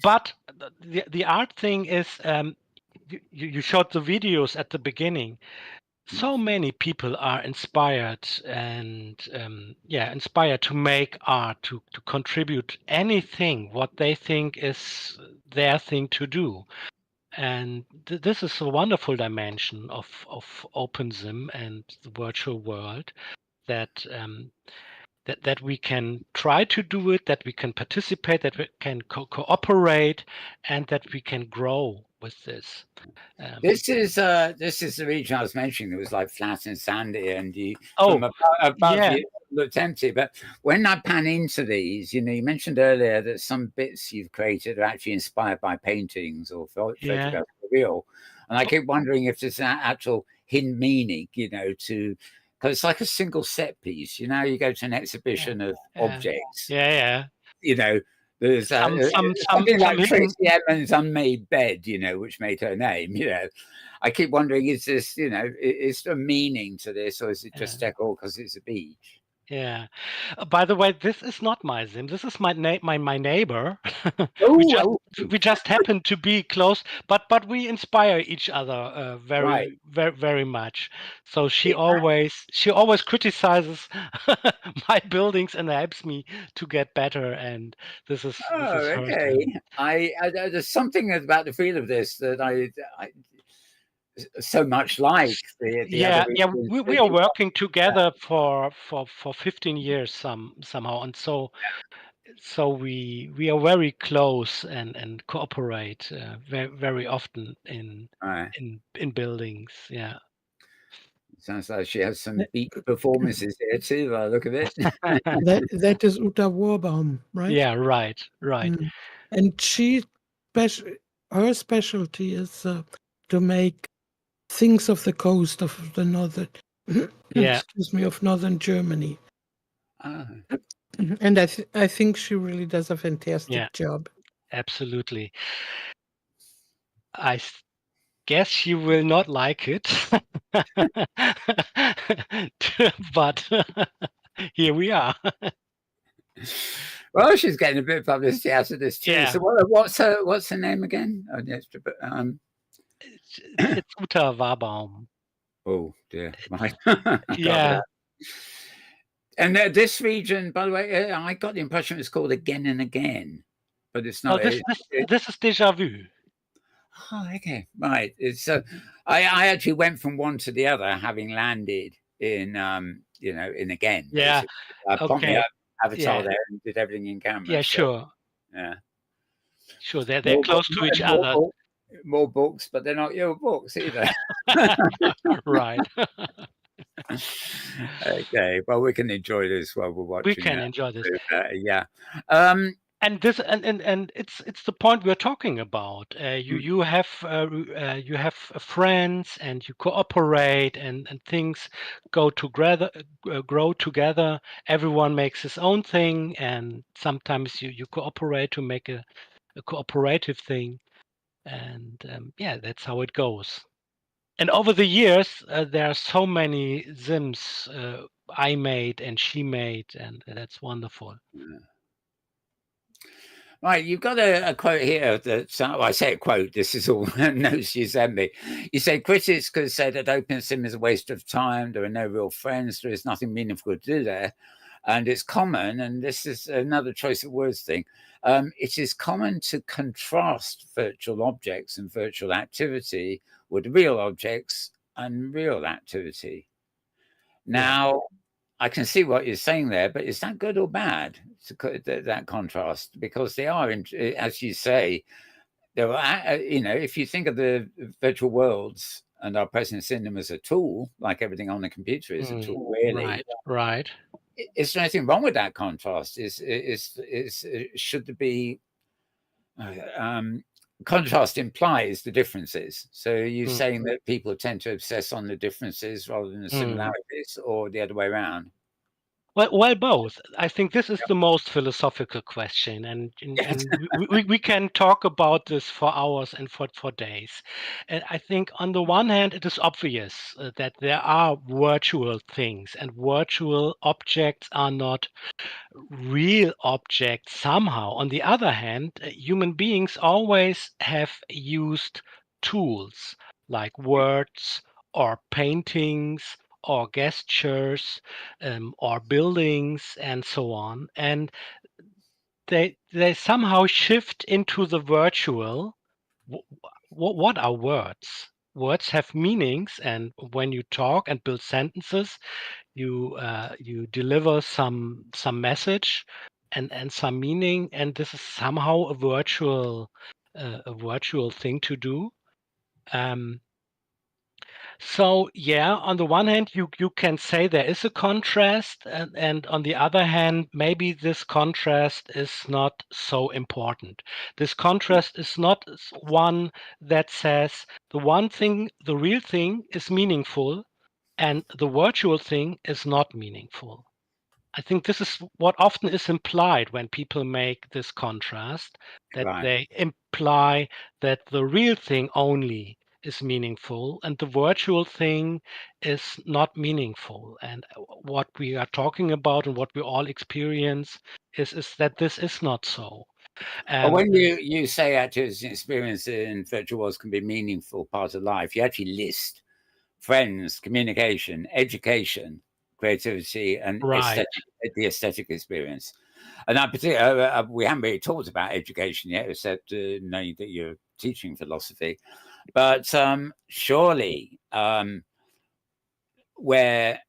But the art thing is, you showed the videos at the beginning. So many people are inspired and inspired to make art, to contribute anything what they think is their thing to do. And this is a wonderful dimension of OpenSim and the virtual world, that that we can try to do it, that we can participate, that we can cooperate, and that we can grow with this. This is the region I was mentioning. It was like flat and sandy, and Oh, from above yeah. you looked empty. But when I pan into these, you mentioned earlier that some bits you've created are actually inspired by paintings or photographs for real. And I keep wondering if there's an actual hidden meaning, to, because it's like a single set piece. You go to an exhibition of objects. Yeah. There's something like Tracy Emin's Unmade Bed, which made her name. I keep wondering, is this, is there a meaning to this, or is it just decor because it's a beach? Yeah. By the way, this is not my Sim. This is my neighbor. We just happen to be close, but we inspire each other very much. So she always criticizes my buildings and helps me to get better. And this is okay. There's something about the feel of this that I so much like the other regions. We are working together for 15 years somehow, and so we are very close and cooperate very often in buildings. Sounds like she has some beat performances here too. By the look of it. That is Uta Warbaum, right? Yeah, right. Mm. And her specialty is to make things of the coast of the northern, Yeah. excuse me, of northern Germany. Ah. And I think she really does a fantastic job. Absolutely. I guess she will not like it, but here we are. Well, she's getting a bit of publicity out of this too. Yeah. So what's her name again? Oh, yes, It's Uta Warbaum. Oh dear, right. Yeah. And this region, by the way, I got the impression it was called Again and Again, but it's not. Oh, this is Déjà Vu. Oh, okay, right. It's I actually went from one to the other, having landed in in Again. Yeah. I popped Okay. my avatar Yeah. there and did everything in camera. Yeah, so, sure. yeah. Sure, they're close to each other. More books, but they're not your books either. Right. Okay, well, we can enjoy this while we're watching. We can enjoy this. Yeah. And this and it's the point we're talking about. You have friends and you cooperate and things go together, grow together. Everyone makes his own thing, and sometimes you cooperate to make a cooperative thing. And yeah, that's how it goes. And over the years, there are so many Sims I made and she made, and that's wonderful. Yeah. Right, you've got a quote here that I say a quote. This is all notes you sent me. You say critics could say that Open Sim is a waste of time. There are no real friends. There is nothing meaningful to do there, and it's common. And this is another choice of words thing. It is common to contrast virtual objects and virtual activity with real objects and real activity. Now, I can see what you're saying there, but is that good or bad, that contrast? Because they are, as you say, there are, if you think of the virtual worlds and our presence in them as a tool, like everything on the computer is a tool, really. Right. Is there anything wrong with that contrast? Should there be contrast implies the differences. So you're saying that people tend to obsess on the differences rather than the similarities, or the other way around? Well, both. I think this is the most philosophical question, and we can talk about this for hours and for days. And I think on the one hand, it is obvious that there are virtual things, and virtual objects are not real objects somehow. On the other hand, human beings always have used tools like words or paintings or gestures or buildings and so on. And they somehow shift into the virtual. What are words? Words have meanings, and when you talk and build sentences, you deliver some message and some meaning, and this is somehow a virtual thing to do. So yeah, on the one hand, you can say there is a contrast, and on the other hand, maybe this contrast is not so important. This contrast is not one that says the one thing, the real thing, is meaningful, and the virtual thing is not meaningful. I think this is what often is implied when people make this contrast, that they imply that the real thing only is meaningful and the virtual thing is not meaningful. And what we are talking about and what we all experience is that this is not so. But when you say actually an experience in virtual worlds can be a meaningful part of life, you actually list friends, communication, education, creativity, and the aesthetic experience. And I particularly, we haven't really talked about education yet, except knowing that you're teaching philosophy. But surely, where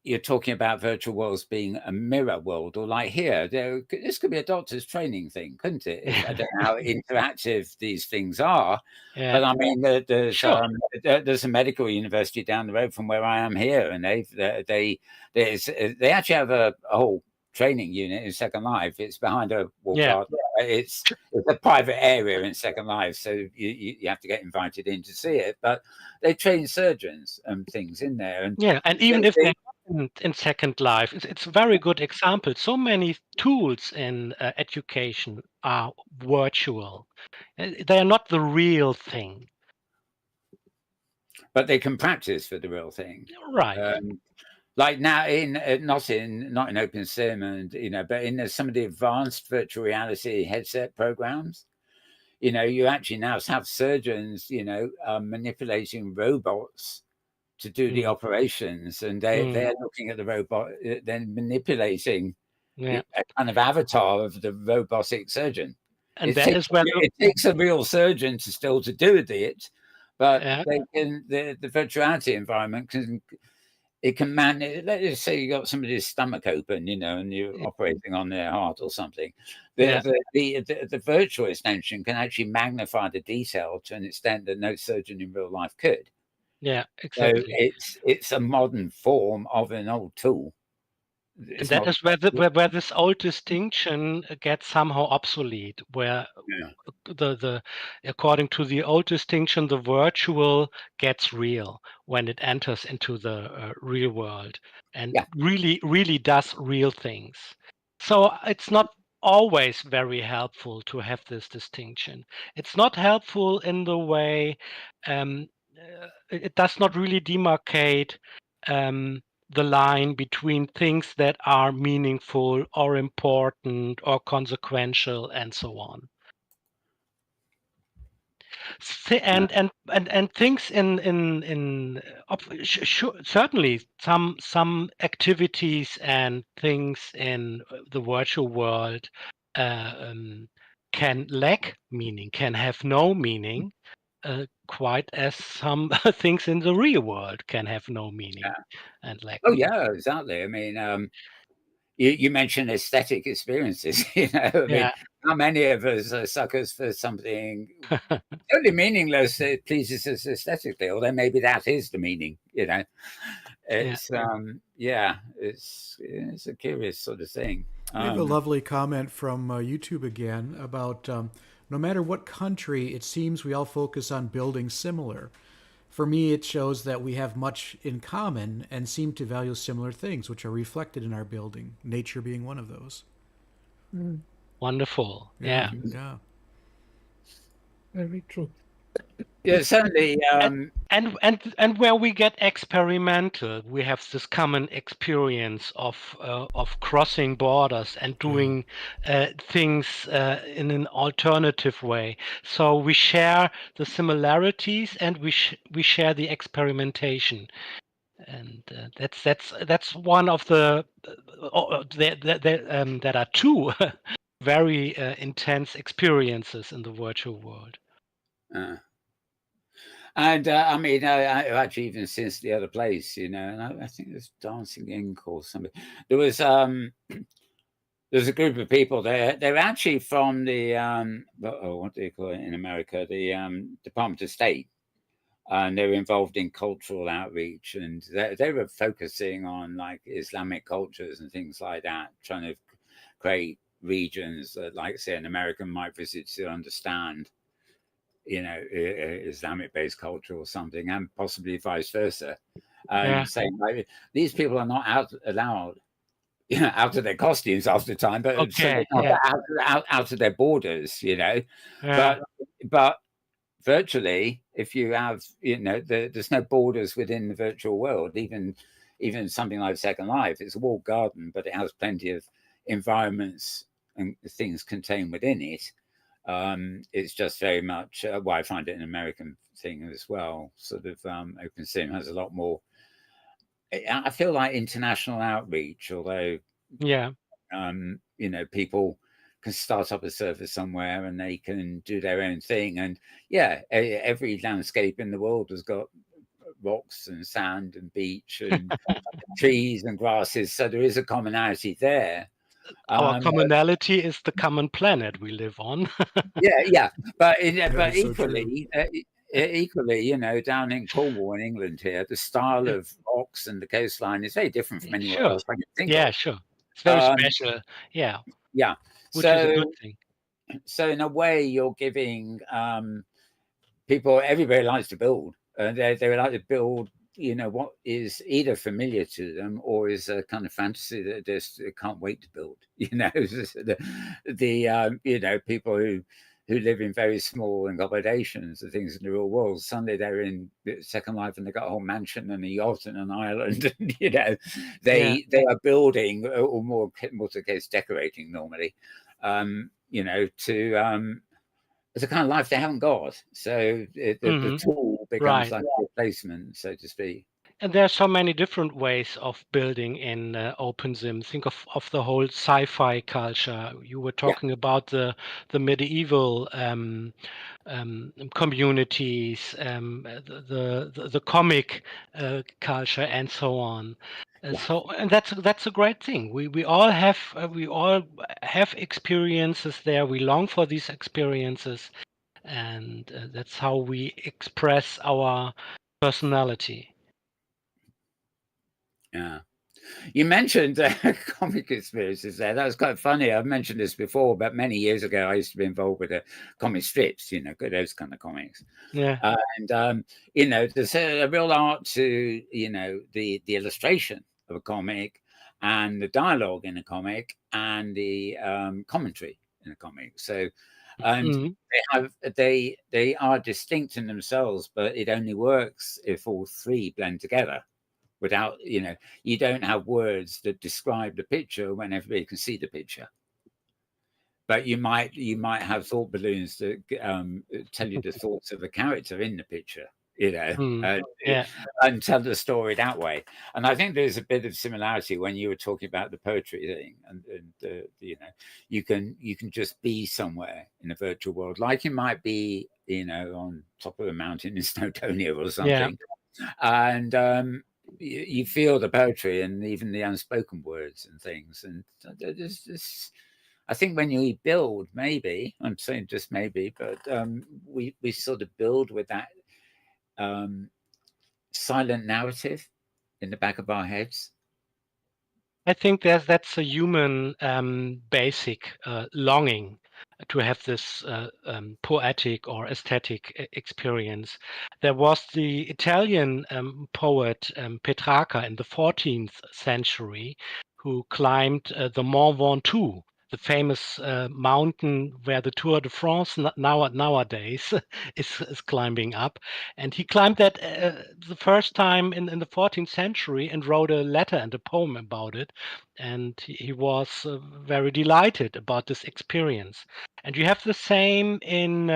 you're talking about virtual worlds being a mirror world, or like here, this could be a doctor's training thing, couldn't it? I don't know how interactive these things are, but I mean, there's a medical university down the road from where I am here, and they actually have a whole training unit in Second Life. It's behind a wall garden. It's a private area in Second Life, so you have to get invited in to see it. But they train surgeons and things in there, and and even if they're not in Second Life, it's a very good example. So many tools in education are virtual; they are not the real thing. But they can practice for the real thing, right? Like now, not in OpenSim, and but in some of the advanced virtual reality headset programs, you actually now have surgeons, manipulating robots to do the operations, and they're looking at the robot, then manipulating a kind of avatar of the robotic surgeon. And it takes a real surgeon to do it, but they can the virtuality environment can let's say you got somebody's stomach open, and you're operating on their heart or something. The virtual extension can actually magnify the detail to an extent that no surgeon in real life could. Yeah, exactly. So it's a modern form of an old tool. And that is where this old distinction gets somehow obsolete, where the according to the old distinction, the virtual gets real when it enters into the real world and really does real things. So it's not always very helpful to have this distinction. It's not helpful in the way it does not really demarcate the line between things that are meaningful or important or consequential and so on. And things certainly some activities and things in the virtual world can lack meaning, can have no meaning, quite as some things in the real world can have no meaning and lack meaning. Yeah, exactly. I mean, you mentioned aesthetic experiences. I mean, how many of us are suckers for something totally meaningless that pleases us aesthetically? Although maybe that is the meaning. It's it's a curious sort of thing. We have a lovely comment from YouTube again about no matter what country, it seems we all focus on building similar. For me, it shows that we have much in common and seem to value similar things, which are reflected in our building, nature being one of those. Wonderful. Yeah. Very true. Yeah, certainly. And where we get experimental, we have this common experience of crossing borders and doing things in an alternative way. So we share the similarities and we share the experimentation, and that's one of the that are two very intense experiences in the virtual world. And I mean, I actually even since the other place, and I think there's Dancing Ink or something. There's a group of people there. They're actually from the what do you call it in America? The Department of State, and they're involved in cultural outreach, and they were focusing on like Islamic cultures and things like that, trying to create regions that, like, say, an American might visit to understand. Islamic-based culture or something, and possibly vice versa. Saying like these people are not allowed, out of their costumes half the time, but out of their borders, But virtually, if you have, there's no borders within the virtual world. Even something like Second Life, it's a walled garden, but it has plenty of environments and things contained within it. It's just very much I find it an American thing as well. Sort of OpenSim has a lot more. I feel like international outreach, although people can start up a server somewhere and they can do their own thing, and every landscape in the world has got rocks and sand and beach and trees and grasses. So there is a commonality there. Our commonality is the common planet we live on. Yeah. But That is so equally, equally, down in Cornwall in England here, the style of rocks and the coastline is very different from anywhere Sure. else I can think Yeah, of. sure. It's very special. Yeah. Yeah. Which is a good thing. So in a way, you're giving people. Everybody likes to build. They would like to build. What is either familiar to them or is a kind of fantasy that they can't wait to build. The people who live in very small accommodations and things in the real world. Suddenly they're in Second Life and they've got a whole mansion and a yacht and an island. And, they are building, or more to the case, decorating normally. It's a kind of life they haven't got. So the tool becomes like a replacement, so to speak. And there are so many different ways of building in OpenSim. Think of the whole sci-fi culture. You were talking about the medieval communities, the comic culture, and so on. And that's a great thing. We all have experiences there. We long for these experiences, and that's how we express our personality. Yeah. You mentioned comic experiences there. That was quite funny. I've mentioned this before, but many years ago, I used to be involved with comic strips, those kind of comics. Yeah. And, there's a real art to, the illustration of a comic and the dialogue in a comic and the commentary in a comic. So, and they are distinct in themselves, but it only works if all three blend together. Without, you don't have words that describe the picture when everybody can see the picture. But you might have thought balloons that tell you the thoughts of the character in the picture, and tell the story that way. And I think there's a bit of similarity when you were talking about the poetry thing, and you can just be somewhere in a virtual world, like you might be, on top of a mountain in Snowdonia or something, and you feel the poetry and even the unspoken words and things. And there's this, I think when you build, maybe, I'm saying just maybe, but we sort of build with that silent narrative in the back of our heads. I think that's a human basic longing to have this poetic or aesthetic experience. There was the Italian poet Petrarca in the 14th century who climbed the Mont Ventoux, the famous mountain where the Tour de France nowadays is climbing up. And he climbed that the first time in the 14th century and wrote a letter and a poem about it. And he was very delighted about this experience. And you have the same in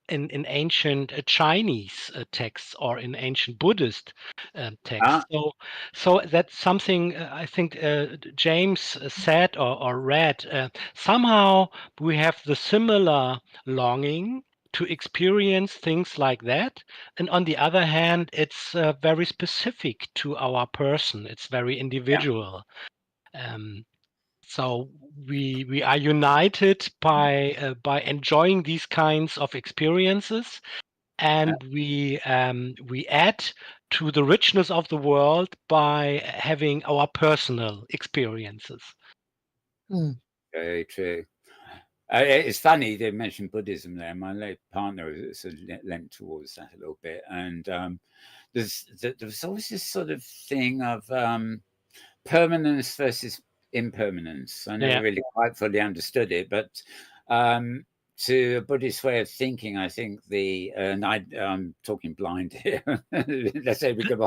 ancient Chinese texts or in ancient Buddhist texts. So that's something I think James said or read. Somehow we have the similar longing to experience things like that, and on the other hand, it's very specific to our person. It's very individual. So we are united by enjoying these kinds of experiences, and we add to the richness of the world by having our personal experiences. Very true. It's funny they mentioned Buddhism there. My late partner is lent towards that a little bit, and there's always this sort of thing of permanence versus impermanence. I never really quite fully understood it, but to a Buddhist way of thinking, I think and I'm talking blind here. Let's say we can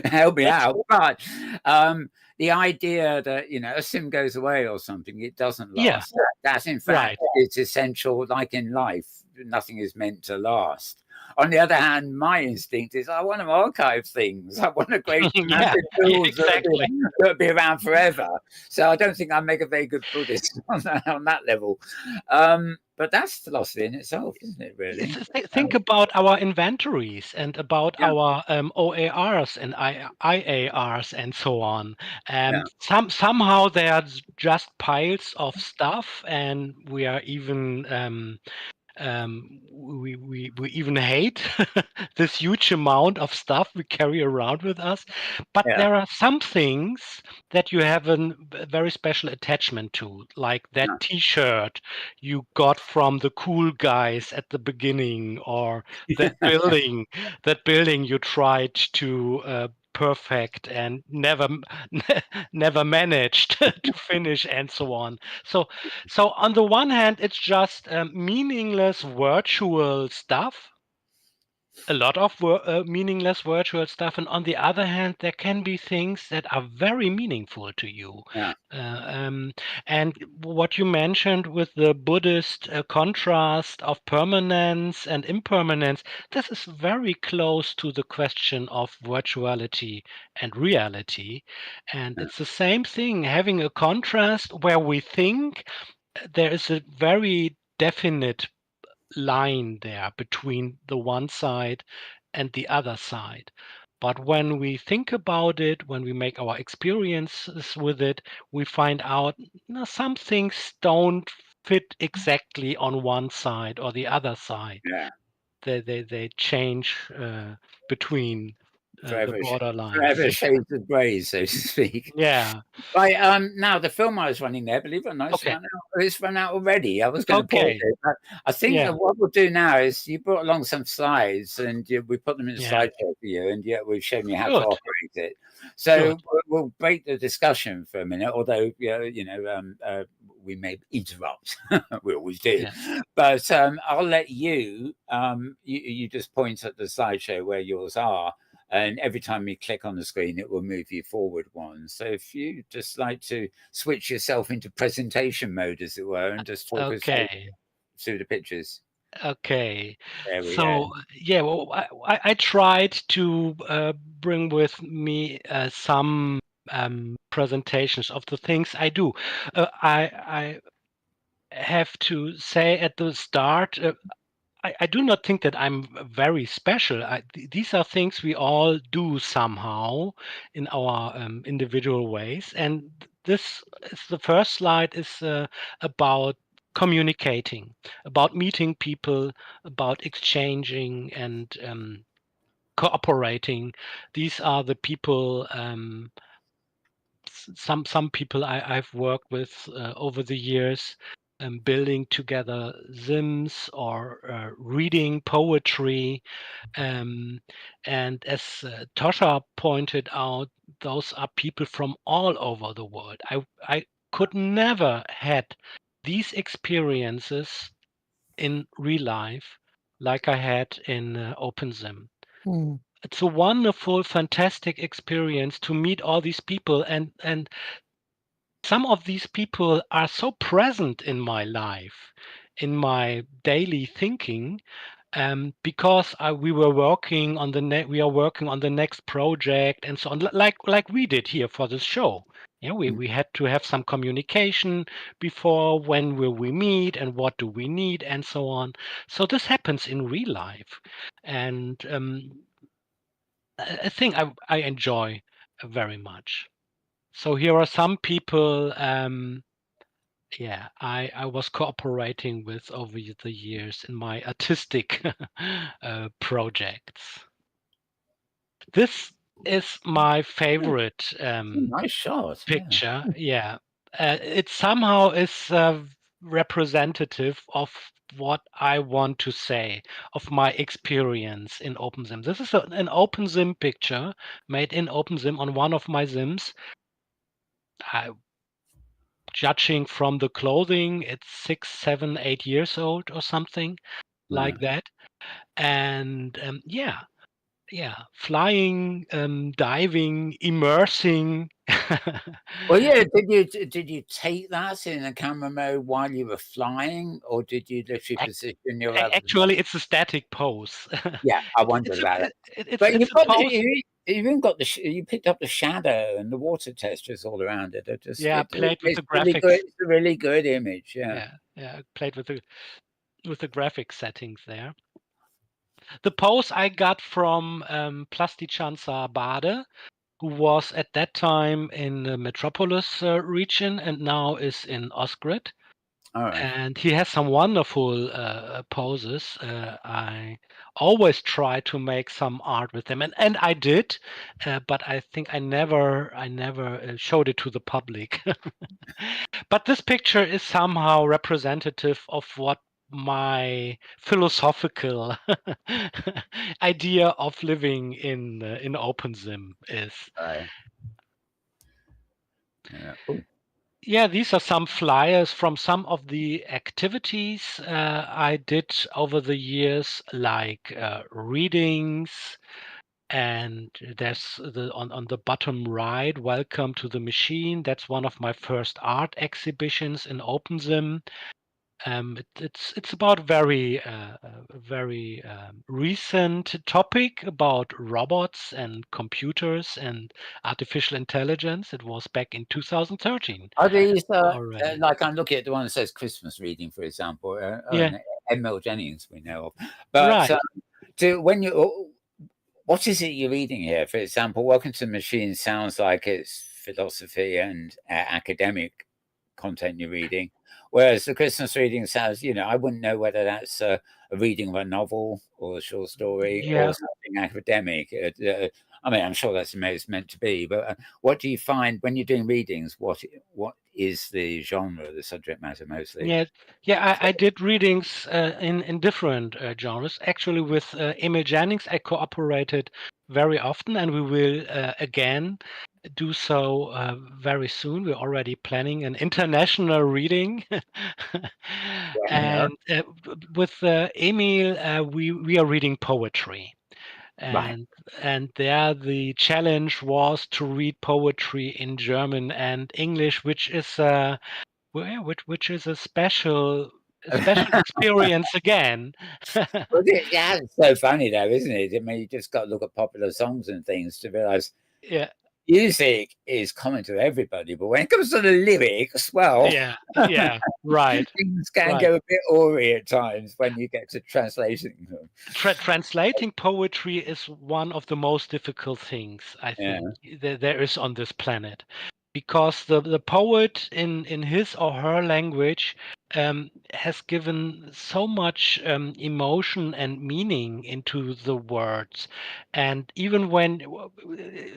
help me out. But the idea that a sim goes away or something, it doesn't last. That's in fact it's essential. Like in life, nothing is meant to last. On the other hand, my instinct is I want to archive things. I want to create massive tools exactly. that'll be around forever. So I don't think I make a very good Buddhist on that level. But that's philosophy in itself, isn't it, really? Think about our inventories and about our OARs and IARs and so on. Somehow they are just piles of stuff, and we are even we even hate this huge amount of stuff we carry around with us. But there are some things that you have a very special attachment to, like that T-shirt you got from the cool guys at the beginning, or that building you tried to perfect and never managed to finish, and so on. So on the one hand, it's just meaningless virtual stuff, a lot of meaningless virtual stuff, and on the other hand, there can be things that are very meaningful to you. And what you mentioned with the Buddhist contrast of permanence and impermanence, this is very close to the question of virtuality and reality. And it's the same thing, having a contrast where we think there is a very definite line there between the one side and the other side. But when we think about it, when we make our experiences with it, we find out some things don't fit exactly on one side or the other side. They change between the borderlines. Forever shades of grey, so to speak. Yeah. Right. Now the film I was running there, believe it or not, it's run out already. I was going to pause it, but I think that what we'll do now is you brought along some slides, and we put them in a slideshow for you, and we've shown you how to operate it. So we'll break the discussion for a minute, although we may interrupt. We always do. But I'll let you. You just point at the slideshow where yours are. And every time you click on the screen, it will move you forward one. So if you just like to switch yourself into presentation mode, as it were, and just talk us through the pictures. Okay. So well, I tried to bring with me some presentations of the things I do. I have to say at the start, I do not think that I'm very special. These are things we all do somehow in our individual ways. And this is the first slide is about communicating, about meeting people, about exchanging and cooperating. These are the people. Some people I've worked with over the years, building together Sims or reading poetry. And as Tosha pointed out, those are people from all over the world. I could never had these experiences in real life like I had in OpenSim. It's a wonderful, fantastic experience to meet all these people, and some of these people are so present in my life, in my daily thinking, because we are working on the next project and so on, like we did here for this show. We had to have some communication before, when will we meet and what do we need and so on. So this happens in real life, and a thing I enjoy very much. So here are some people I was cooperating with over the years in my artistic projects. This is my favorite nice shot picture. It somehow is representative of what I want to say, of my experience in OpenSim. This is an OpenSim picture made in OpenSim on one of my Sims. Judging from the clothing, it's 6, 7, 8 years old or something like that. And flying, diving, immersing Well, yeah. Did you take that in a camera mode while you were flying, or did you literally position your other? Actually, it's a static pose. Yeah, I It's wondered about it. it's But it's a pose. you even got you picked up the shadow and the water textures all around it. Yeah, played with It's the really graphics. good. It's a really good image. Yeah. Yeah, played with the graphic settings there. The pose I got from Plastichansa Bade, who was at that time in the Metropolis region and now is in Osgrid. All right. And he has some wonderful poses. I always try to make some art with them, and I did, but I think I never showed it to the public. But this picture is somehow representative of what my philosophical idea of living in OpenSim is. Right. Yeah. Ooh. Yeah, these are some flyers from some of the activities I did over the years, like readings. And there's on the bottom right, welcome to the machine. That's one of my first art exhibitions in OpenSim. It's about very recent topic about robots and computers and artificial intelligence. It was back in 2013 Are these already. like I'm looking at the one that says Christmas reading, for example? Yeah, Emil Jennings we know of, but right. when you what is it you're reading here? For example, Welcome to the Machine sounds like it's philosophy and academic content you're reading, whereas the Christmas reading sounds, I wouldn't know whether that's a reading of a novel or a short story or Yeah. something academic. I mean, I'm sure that's the way it's meant to be, but what do you find when you're doing readings? What is the genre, the subject matter mostly? Yeah. I did readings in different genres. Actually, with Emil Jannings, I cooperated very often, and we will again do so very soon. We're already planning an international reading, Yeah, and with Emil, we are reading poetry. right. And there the challenge was to read poetry in German and English, which is which is a special experience again. Yeah, it's so funny though, isn't it? I mean, you just got to look at popular songs and things to realize Yeah, music is common to everybody, but when it comes to the lyrics, well, yeah, right, things can right. go a bit awry at times when you get to translating them. Translating poetry is one of the most difficult things I Yeah, think there is on this planet, because the poet in his or her language has given so much emotion and meaning into the words, and even when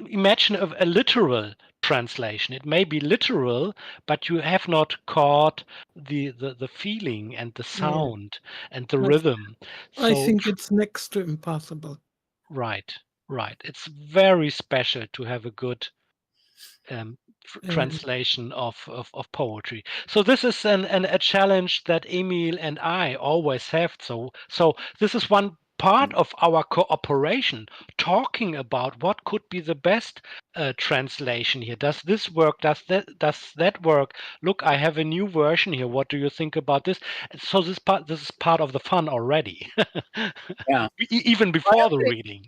imagine a literal translation, it may be literal, but you have not caught the feeling and the Yeah. sound and the I, rhythm. I So think it's next to impossible. right, right. It's very special to have a good um, translation of poetry. So this is a challenge that Emil and I always have. So this is one part of our cooperation, talking about what could be the best translation here. Does this work? Does that work? Look, I have a new version here. What do you think about this? So this is part of the fun already, yeah. even before the reading.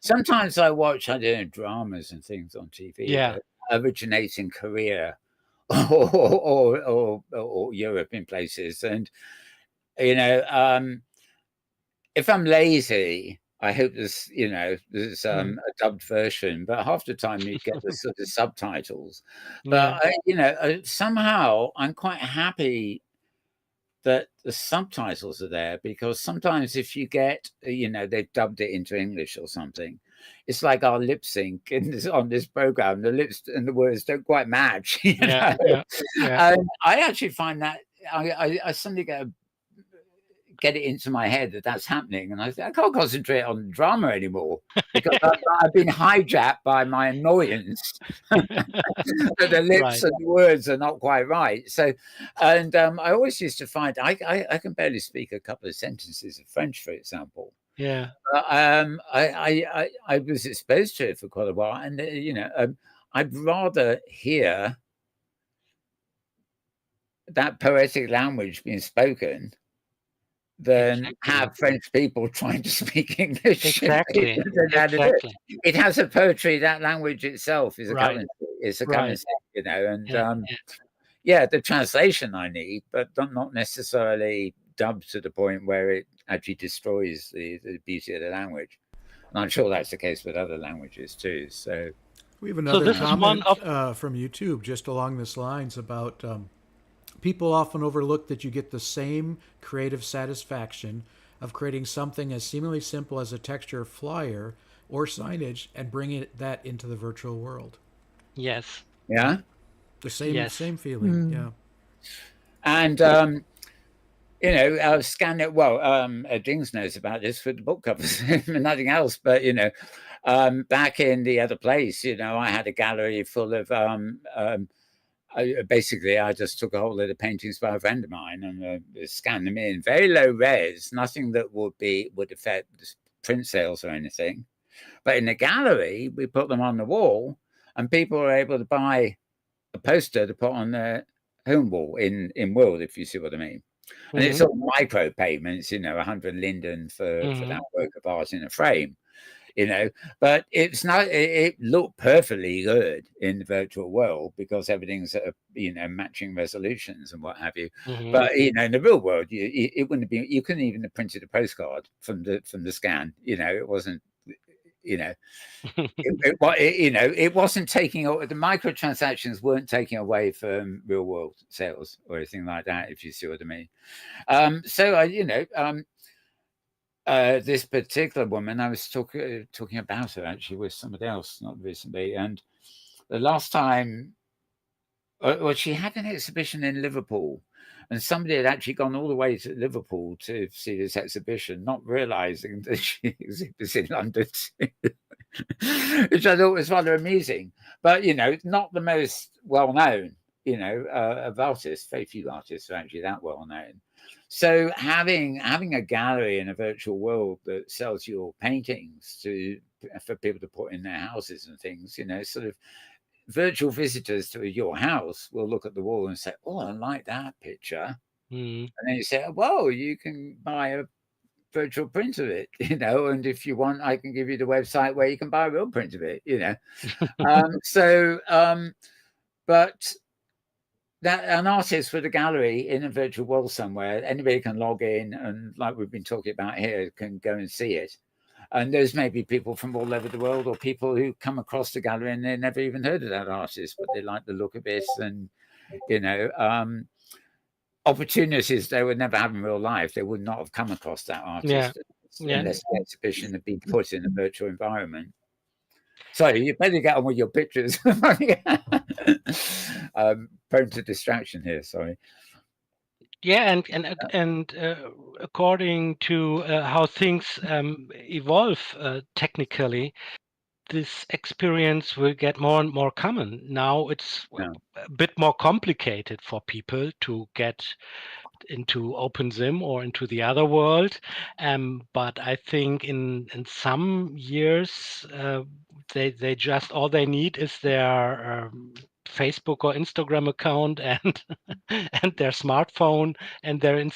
Sometimes I watch, I don't know, dramas and things on TV Yeah. that originate in Korea or Europe in places, and you know, if I'm lazy, I hope there's a dubbed version, but half the time you get the sort of subtitles. But Yeah. somehow I'm quite happy that the subtitles are there because sometimes if you get, they've dubbed it into English or something, it's like our lip sync on this program. The lips and the words don't quite match, Yeah. Yeah. Yeah. And I actually find that I suddenly get it into my head that that's happening, and I can't concentrate on drama anymore because I've been hijacked by my annoyance that the lips Right. and the words are not quite right. So, and I always used to find I can barely speak a couple of sentences of French, for example. Yeah. I was exposed to it for quite a while, and I'd rather hear that poetic language being spoken than have French people trying to speak English. Exactly. Exactly. It has a poetry. That language itself is a Right. currency. It's a Right. currency, you know. And yeah. the translation I need, but not necessarily dubbed to the point where it actually destroys the beauty of the language. And I'm sure that's the case with other languages too. So we have another this is one comment of from YouTube just along this lines about people often overlook that you get the same creative satisfaction of creating something as seemingly simple as a texture flyer or signage and bringing that into the virtual world. Yes. yeah. The same Yes. same feeling, yeah. And you know, scan it. Well, Dings knows about this with the book covers, nothing else. But you know, back in the other place, you know, I had a gallery full of. Basically, I just took a whole lot of paintings by a friend of mine and scanned them in, very low res, nothing that would affect print sales or anything. But in the gallery, we put them on the wall, and people were able to buy a poster to put on their home wall in World, if you see what I mean. And it's all micro payments, you know, 100 linden for that work of art in a frame, you know. But it's not. It looked perfectly good in the virtual world because everything's at you know, matching resolutions and what have you. But you know, in the real world, it wouldn't be. You couldn't even have printed a postcard from the scan. You know, it wasn't. You know, it wasn't taking, the microtransactions weren't taking away from real world sales or anything like that, if you see what I mean. So you know, this particular woman, I was talking about her actually with somebody else not recently, and the last time, well, she had an exhibition in Liverpool, and somebody had actually gone all the way to Liverpool to see this exhibition, not realizing that she exhibits in London too. Which I thought was rather amusing. But, you know, not the most well-known, you know, of artists. Very few artists are actually that well-known. So having a gallery in a virtual world that sells your paintings for people to put in their houses and things, you know, sort of virtual visitors to your house will look at the wall and say, "Oh, I like that picture." And then you say, "Well, you can buy a virtual print of it, you know, and if you want, I can give you the website where you can buy a real print of it, you know." But that an artist with a gallery in a virtual world somewhere, anybody can log in and, like we've been talking about here, can go and see it. And those may be people from all over the world, or people who come across the gallery and they never even heard of that artist, but they like the look of it, and you know, opportunities they would never have in real life. They would not have come across that artist unless the exhibition had been put in a virtual environment. Sorry, you better get on with your pictures. Prone to distraction here. Sorry. Yeah, and according to how things evolve technically, this experience will get more and more common. Now it's a bit more complicated for people to get into OpenSim or into the other world. But I think in some years, they just, all they need is their Facebook or Instagram account and and their smartphone, and they're in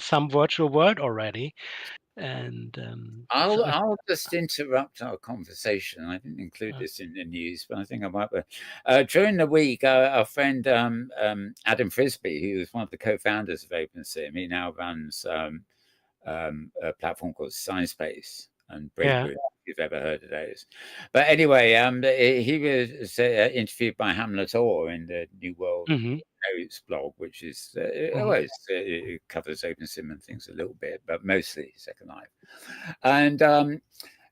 some virtual world already. And I'll just interrupt our conversation. I didn't include this in the news, but I think I might. During the week, our friend Adam Frisby, who was one of the co-founders of OpenSim, he now runs a platform called SciSpace and Breakthrough. If you've ever heard of those. But anyway, he was interviewed by Hamlet Orr in the New World Notes blog, which is always it covers OpenSim and things a little bit, but mostly Second Life. And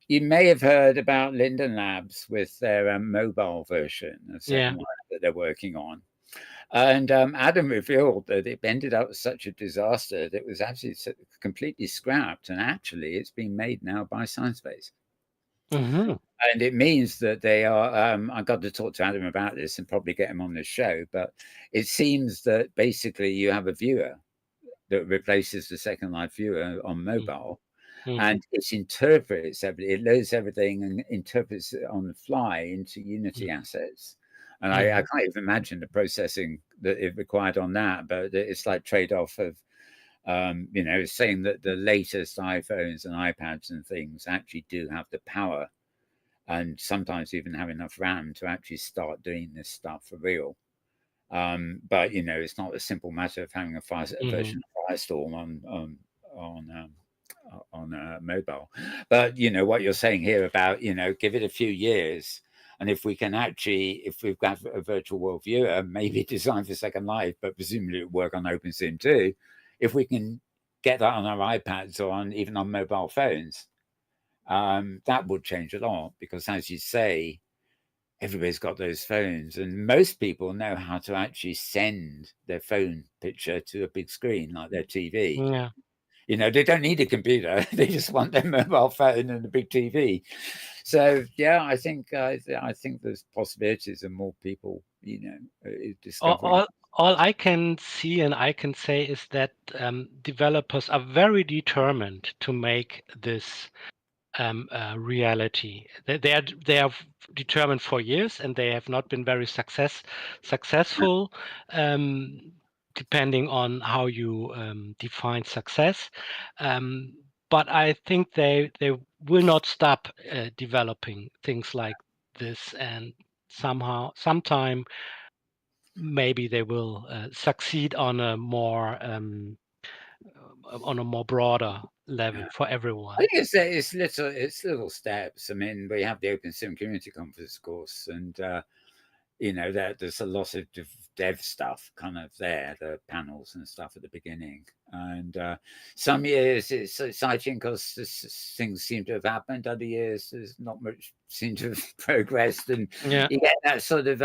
you may have heard about Linden Labs with their mobile version of Second Life that they're working on. And Adam revealed that it ended up such a disaster that it was actually completely scrapped. And actually, it's been made now by SciSpace. And it means that they are, I got to talk to Adam about this and probably get him on the show, but it seems that basically you have a viewer that replaces the Second Life viewer on mobile. and it interprets everything. It loads everything and interprets it on the fly into Unity assets. And I can't even imagine the processing that it required on that, but it's like trade-off of, saying that the latest iPhones and iPads and things actually do have the power and sometimes even have enough RAM to actually start doing this stuff for real. But it's not a simple matter of having a version of Firestorm on mobile. But what you're saying here about give it a few years, and if we've got a virtual world viewer, maybe designed for Second Life, but presumably it would work on OpenSim too, if we can get that on our iPads or even on mobile phones, that would change a lot, because as you say, everybody's got those phones, and most people know how to actually send their phone picture to a big screen like their TV. Yeah. They don't need a computer; they just want their mobile phone and a big TV. So, yeah, I think there's possibilities of more people, discovering. All I can see and I can say is that developers are very determined to make this reality. They are determined for years, and they have not been very successful, depending on how you define success. But I think they will not stop developing things like this, and sometime maybe they will succeed on a more broader level for everyone. I think it's little steps. I mean, we have the OpenSim Community Conference, of course, and there's a lot of dev stuff kind of there, the panels and stuff at the beginning. And some years it's exciting because things seem to have happened. Other years there's not much seem to have progressed, and you get that sort of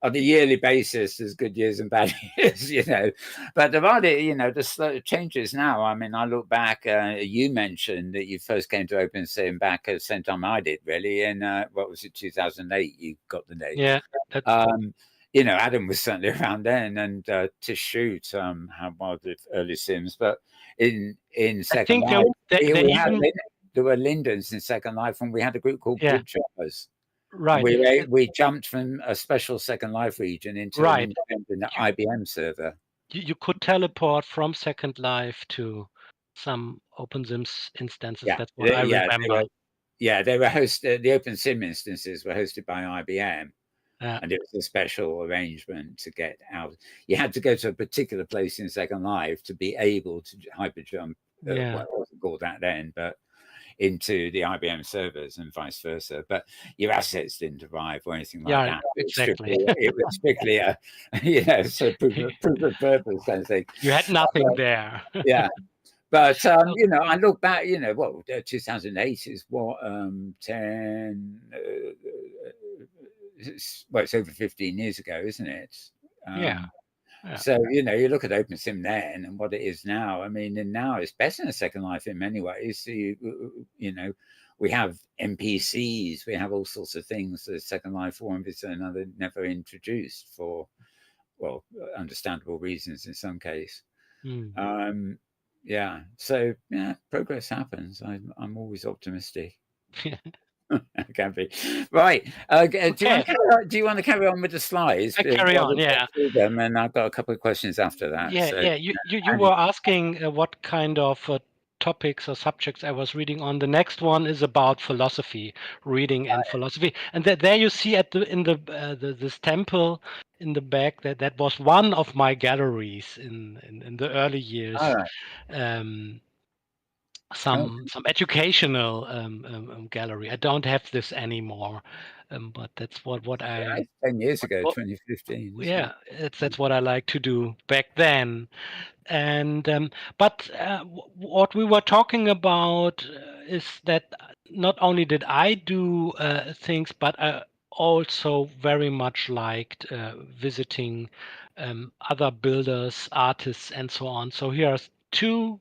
on a yearly basis, there's good years and bad years, But there are the slow changes now. I mean, I look back. You mentioned that you first came to OpenSim back at the same time I did, really. In what was it, 2008? You got the name. Yeah. Adam was certainly around then, and to shoot how one of the early Sims. But in Second Life, there were Lindens in Second Life, and we had a group called Bridge Choppers. Right. We jumped from a special Second Life region into an independent IBM server. You could teleport from Second Life to some OpenSim instances. That's what I remember. They were hosted. The OpenSim instances were hosted by IBM, and it was a special arrangement to get out. You had to go to a particular place in Second Life to be able to hyperjump. What wasn't called that then, but into the IBM servers and vice versa, but your assets didn't arrive or anything like that. Exactly. It was strictly a, proof of purpose kind of thing. You had nothing there. Yeah. But, I look back, 2008 is what, 10, it's over 15 years ago, isn't it? Yeah. So, you look at OpenSim then and what it is now. I mean, and now it's better than Second Life in many ways. So we have NPCs, we have all sorts of things that Second Life Forum is never introduced for, understandable reasons in some case. So progress happens. I'm always optimistic. Can be right. Do you want to carry on with the slides? Carry on, yeah. Them, and I've got a couple of questions after that. You were asking what kind of topics or subjects I was reading on. The next one is about philosophy, reading and philosophy, and there you see this temple in the back that was one of my galleries in the early years. Some educational gallery. I don't have this anymore, but that's what I 10 years ago, 2015. Yeah, that's what I like to do back then. And but what we were talking about is that not only did I do things, but I also very much liked visiting other builders, artists, and so on. So here are two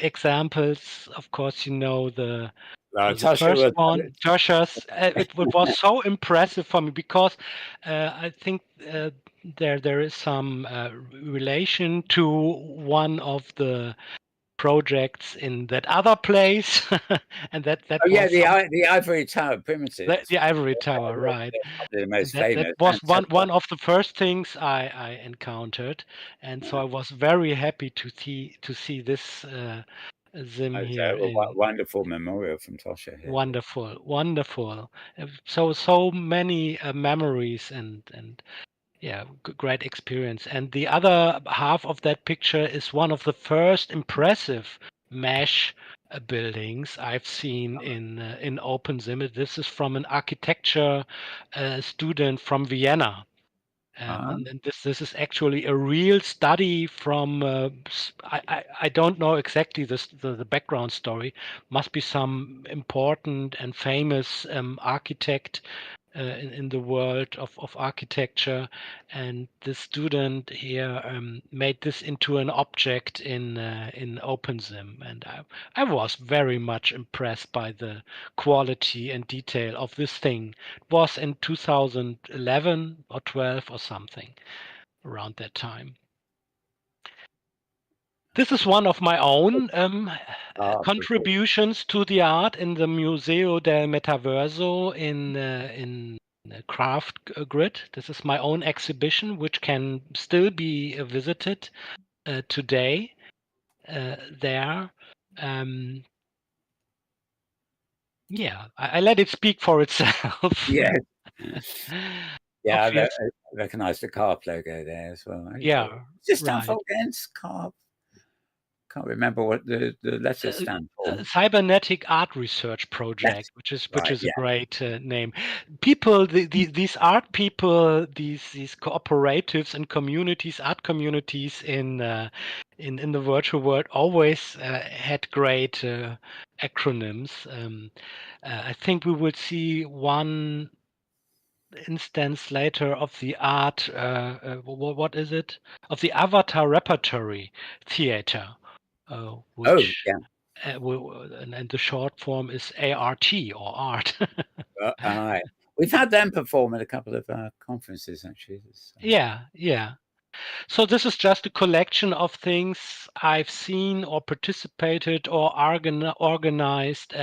examples. Of course, the first one, Tosha's. It was so impressive for me because I think there is some relation to one of the projects in that other place, and that Oh yeah, was the Ivory Tower primitives. the Ivory Tower, right? Probably the most That famous. was one of the first things I encountered, and so I was very happy to see this Zim here A in. wonderful memorial from Tosha here. Wonderful. So many memories and yeah, great experience. And the other half of that picture is one of the first impressive mesh buildings I've seen in OpenSim. This is from an architecture student from Vienna. And this is actually a real study from I don't know exactly the background story. Must be some important and famous architect in the world of architecture, and the student here made this into an object in OpenSim, and I was very much impressed by the quality and detail of this thing. It was in 2011 or 12 or something around that time. This is one of my own contributions to the art in the Museo del Metaverso in Craft Grid. This is my own exhibition, which can still be visited today there. Yeah, I let it speak for itself. Yeah. Yeah, I Obvious. recognize the carp logo there as well. Yeah, Does it stand right. for against carp? Can't remember what the letters stand for. Cybernetic Art Research Project, which is Right, a great name. People, these art people, these cooperatives and communities, art communities in the virtual world always had great acronyms. I think we will see one instance later of the art. What is it? Of the Avatar Repertory Theater, which. yeah. And the short form is ART or art. We've had them perform at a couple of conferences actually. Yeah. So this is just a collection of things I've seen or participated or organized.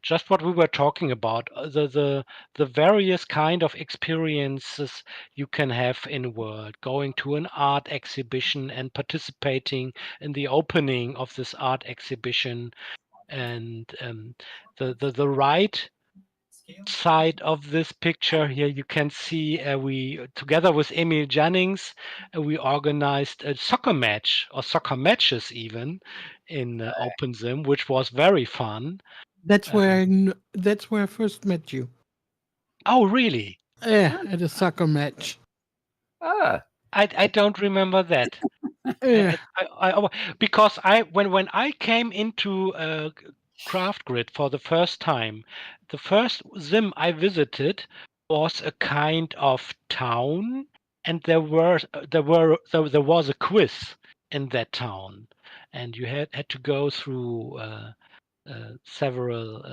Just what we were talking about, the various kind of experiences you can have in world, going to an art exhibition and participating in the opening of this art exhibition, and the right side of this picture here, you can see we, together with Emil Jannings, we organized a soccer match or soccer matches even in OpenSim, which was very fun. That's that's where I first met you. Oh, really? Yeah, at a soccer match. I don't remember that. Yeah. Because when I came into Craft Grid for the first time, the first Sim I visited was a kind of town, and there was a quiz in that town, and you had to go through several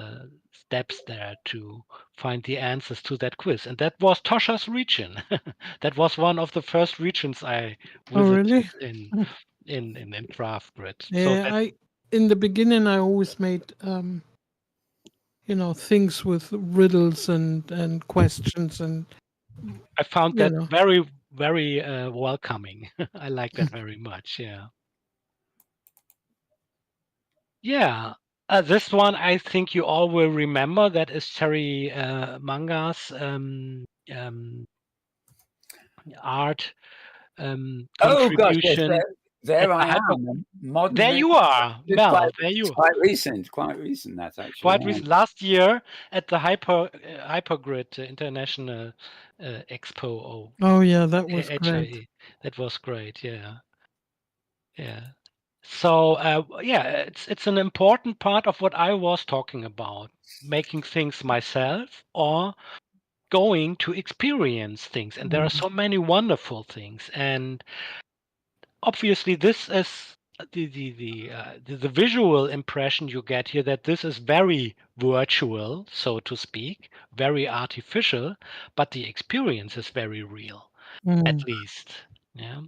steps there to find the answers to that quiz, and that was Tosha's region. That was one of the first regions I visited in Craft Grid. Yeah, in the beginning I always made things with riddles and questions, and I found that very, very welcoming. I like that very much. Yeah. This one, I think you all will remember. That is Terry Manga's art Oh gosh, yes, contribution. there I am. Modern. There you are, Mel. There you are. Quite recent. That's actually Quite recent. Last year at the Hypergrid International Expo. Oh yeah, that was HIE. great. That was great. Yeah. So it's an important part of what I was talking about, making things myself or going to experience things. And there are so many wonderful things. And obviously, this is the visual impression you get here, that this is very virtual, so to speak, very artificial, but the experience is very real, at least. Yeah.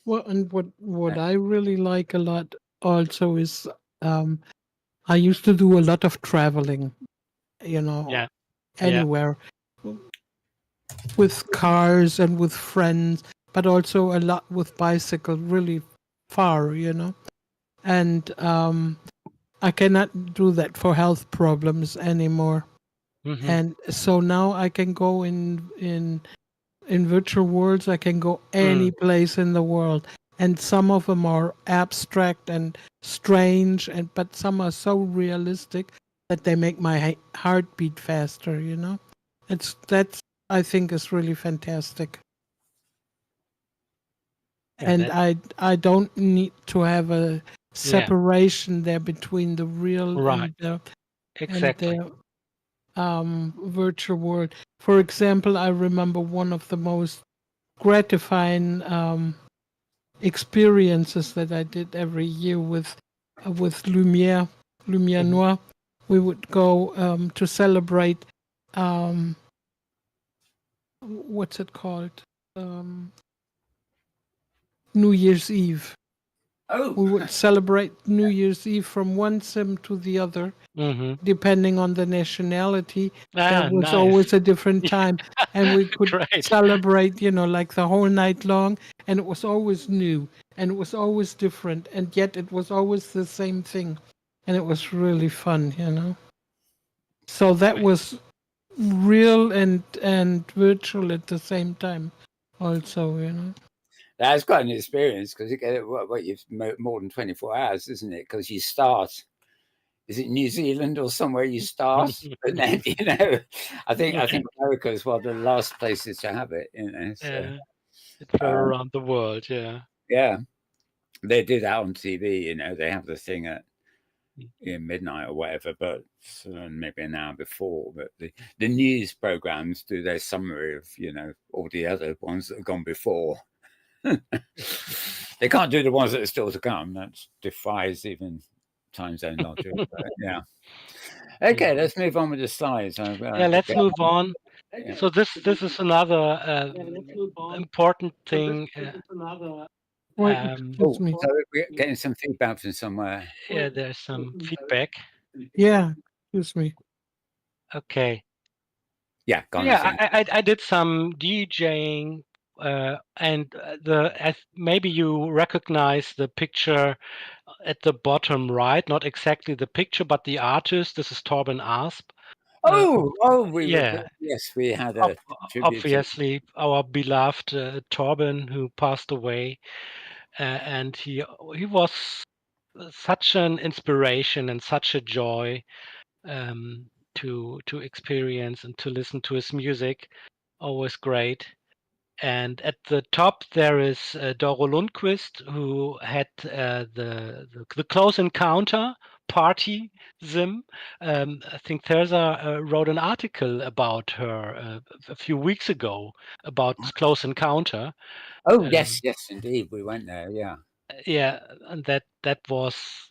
Well, and what I really like a lot also is I used to do a lot of traveling, Yeah. anywhere with cars and with friends, but also a lot with bicycle, really far, And I cannot do that for health problems anymore. Hmm. And so now I can go in virtual worlds. I can go any place in the world, and some of them are abstract and strange, but some are so realistic that they make my heart beat faster. That's I think is really fantastic. Yeah. And I don't need to have a Yeah. separation there between the real Right. and Exactly. the virtual world. For example, I remember one of the most gratifying experiences that I did every year with Lumiere Hmm. Noir. We would go to celebrate what's it called? Um, New Year's Eve. Oh, We would celebrate New Year's Eve from one sim to the other, Hmm. depending on the nationality. There Ah, was nice. always a different time, and we could Great. celebrate, like the whole night long, and it was always new, and it was always different, and yet it was always the same thing, and it was really fun. So that was real and virtual at the same time, also. that's quite an experience because you get you've more than 24 hours, isn't it? Because you start. Is it New Zealand or somewhere you start? And then I think Yeah. America is one of the last places to have it. So Yeah. It's around the world. Yeah. yeah, they do that on TV. They have the thing at midnight or whatever, but maybe an hour before. But the news programs do their summary of all the other ones that have gone before. They can't do the ones that are still to come. That defies even time zone logic. But yeah. Okay, let's move on with the slides. Yeah. Let's move on. Yeah. So this is another important thing. Wait, Oh, excuse me. so we're getting some feedback from somewhere. Yeah, there's some feedback. Yeah, excuse me. Okay. Yeah, go on. Yeah, I did some DJing, and maybe you recognize the picture at the bottom right. Not exactly the picture, but the artist. This is Torben Asp. Oh, Yeah, yes, we had a tribute to. obviously our beloved Torben, who passed away, and he was such an inspiration and such a joy to experience and to listen to his music. Always great. And at the top there is Doro Lundquist, who had the Close Encounter party sim. I think Teresa wrote an article about her a few weeks ago about Close Encounter. Oh, yes, Um, yes, indeed, we went there. Yeah. yeah, and that was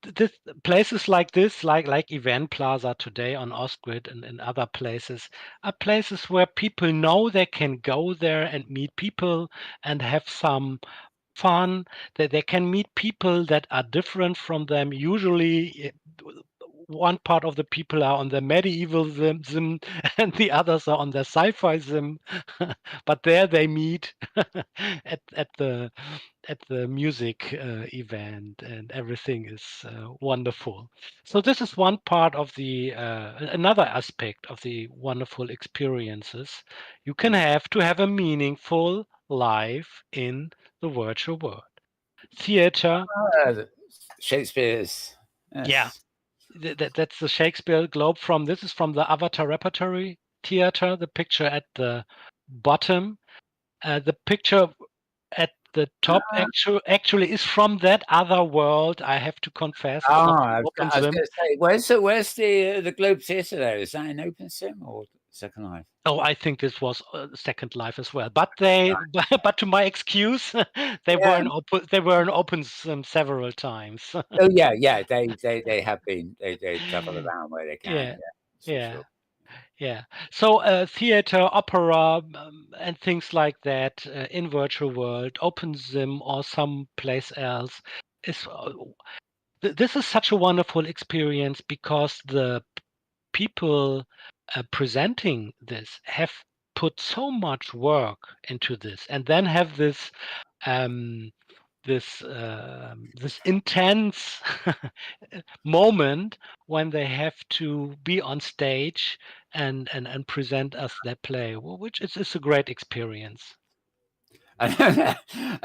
this places like this, like Event Plaza today on Ostgrid and other places, are places where people know they can go there and meet people and have some fun. That they can meet people that are different from them. Usually, one part of the people are on the medieval sim and the others are on the sci-fi sim, but there they meet at the music event, and everything is wonderful. So this is one part of the another aspect of the wonderful experiences you can have to have a meaningful life in the virtual world. Theater, Shakespeare's. yeah, Yes. that's the Shakespeare Globe from. This is from the Avatar Repertory Theater. The picture at the bottom, the picture at the top actually is from that other world. I have to confess, Oh, it's not I an was, open I was sim. going to say, where's the Globe Theatre there? Is that an open sim or Second Life? Oh, I think this was Second Life as well. But but to my excuse, Yeah. They were in open sim several times. Oh, yeah, yeah. They have been. They travel around where they can. Yeah, Yeah, that's for yeah. sure. Yeah. So theater, opera, and things like that in virtual world, OpenSim or someplace else is. This is such a wonderful experience because the people presenting this have put so much work into this, and then have um, this intense moment when they have to be on stage and present us their play, which is a great experience. And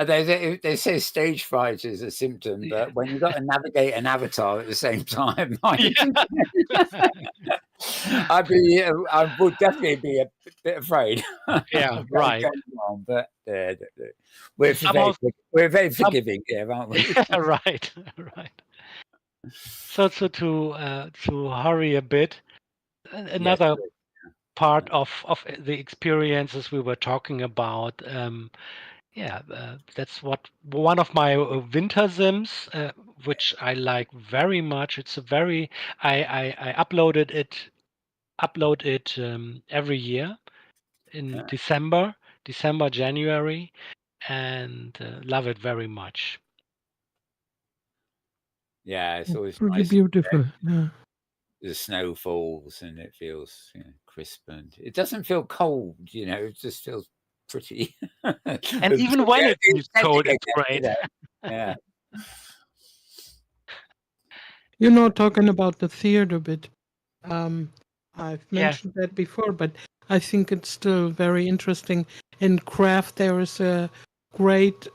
they say stage fright is a symptom, but when you've got to navigate an avatar at the same time, I would definitely be a bit afraid. Yeah, right. But we're Somehow, very forgiving here, aren't we? yeah, right, right. So to hurry a bit, Yes. another part of the experiences we were talking about. That's one of my winter sims, which I like very much. It's a very I upload it every year in December, January, and love it very much. Yeah, it's always Pretty nice. beautiful. Yeah. The snow falls and it feels crisp, and it doesn't feel cold. It just feels pretty. And even when it is cold, it's great. Yeah. Talking about the theater bit, I've mentioned that before, but I think it's still very interesting. In craft, there is a great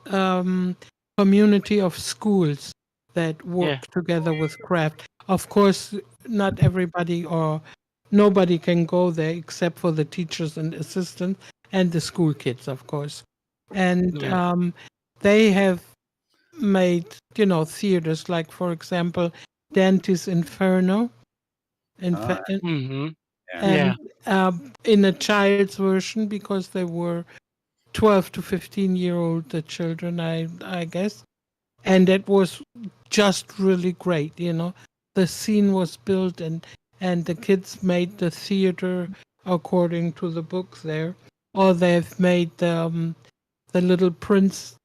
community of schools that work together with craft. Of course, not everybody or nobody can go there except for the teachers and assistants and the school kids, of course. And they have made, theaters like, for example, Dante's Inferno. Mm-hmm. And in a child's version, because they were 12 to 15-year-old children, I guess. And that was just really great, The scene was built and the kids made the theater according to the books there. Or they've made the Little Prince.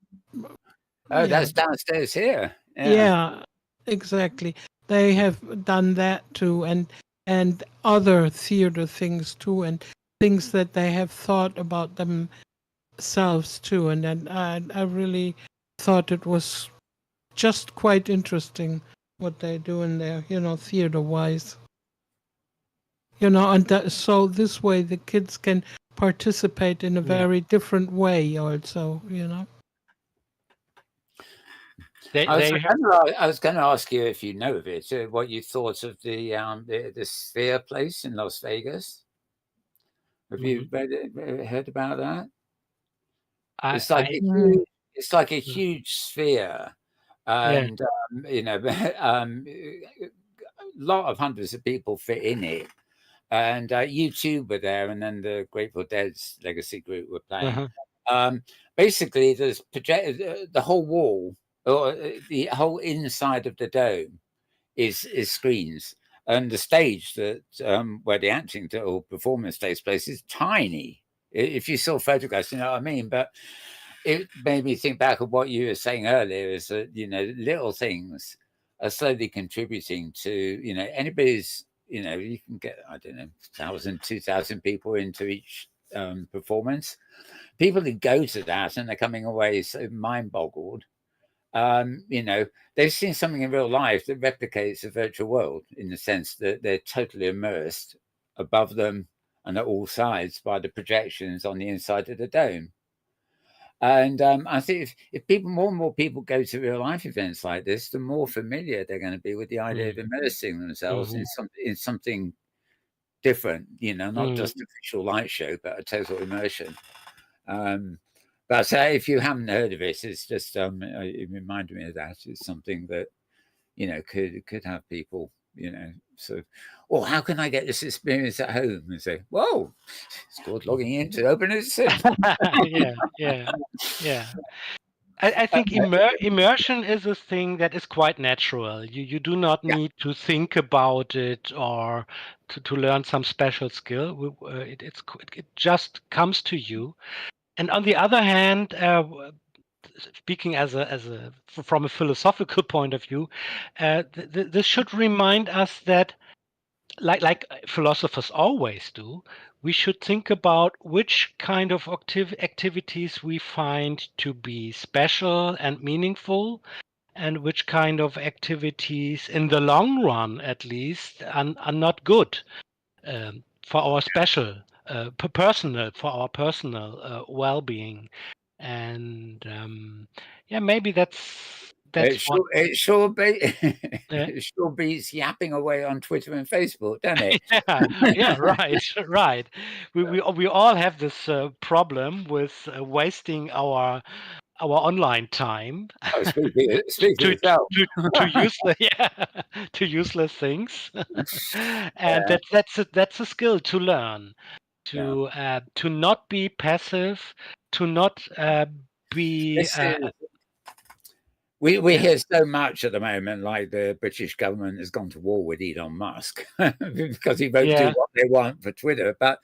Oh, that's downstairs here. Yeah, exactly. They have done that too, and other theater things too, and things that they have thought about themselves too. And then I really thought it was just quite interesting what they're doing there, theater wise. And so this way the kids can participate in a very different way also. I was going to ask you if you know of it, what you thought of the Sphere place in Las Vegas. Have you heard about that? It's like a huge sphere, and a lot of hundreds of people fit in it. And U2 were there, and then the Grateful Dead's Legacy group were playing. Basically, there's the whole wall, or the whole inside of the dome is screens, and the stage that where the acting or performance takes place is tiny. If you saw photographs, you know what I mean. But it made me think back of what you were saying earlier: is that little things are slowly contributing to anybody's. You can get, I don't know, 1,000, 2,000 people into each performance. People who go to that and they're coming away so mind boggled. They've seen something in real life that replicates a virtual world in the sense that they're totally immersed above them and at all sides by the projections on the inside of the dome. And I think if more and more people go to real life events like this, the more familiar they're going to be with the idea of immersing themselves in something different, not just a visual light show, but a total immersion. But if you haven't heard of it, it's just it reminded me of that. It's something that could have people so, how can I get this experience at home? And say, whoa, it's called logging in to open a sim. Yeah. I think immersion is a thing that is quite natural. You do not need to think about it or to learn some special skill. It just comes to you. And on the other hand, speaking from a philosophical point of view, this should remind us that, like philosophers always do, we should think about which kind of activities we find to be special and meaningful, and which kind of activities, in the long run at least, are not good for our special, for our personal well-being. And yeah, maybe that's what. It sure Yeah. it sure beats yapping away on Twitter and Facebook, doesn't it? Yeah, right, right. We all have this problem with wasting our online time Oh, speak for to yourself. to useless, yeah, to useless things, and Yeah, that's a skill to learn, yeah. to not be passive, to not be This is we yeah, hear so much at the moment, like the British government has gone to war with Elon Musk because he won't do yeah, what they want for Twitter. But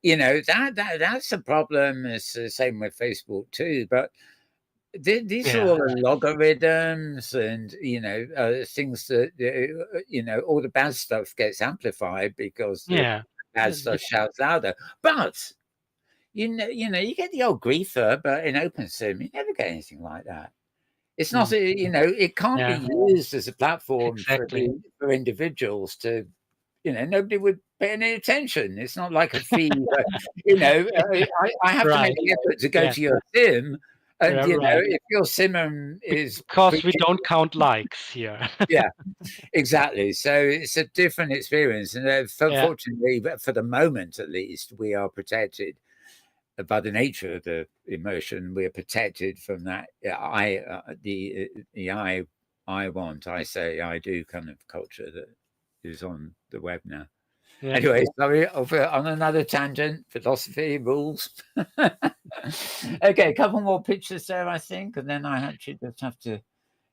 that's a problem. It's the same with Facebook too. But these are yeah, all logarithms, and things that all the bad stuff gets amplified because the yeah, bad stuff shouts louder. But you get the old griefer, but in OpenSim, you never get anything like that. It's not, it can't yeah, be used as a platform exactly. for individuals to, nobody would pay any attention. It's not like a feed. I have to make Right. the effort to go Yeah. to your sim, and Yeah. Right. if your sim is Because we preaching, don't count likes here. yeah, exactly. So it's a different experience, and Yeah. fortunately, for the moment at least, we are protected by the nature of the immersion. We're protected from that. I say I do kind of culture that is on the web now. Yeah. Anyway, sorry, on another tangent, philosophy rules. Okay, a couple more pictures there, I think, and then I actually just have to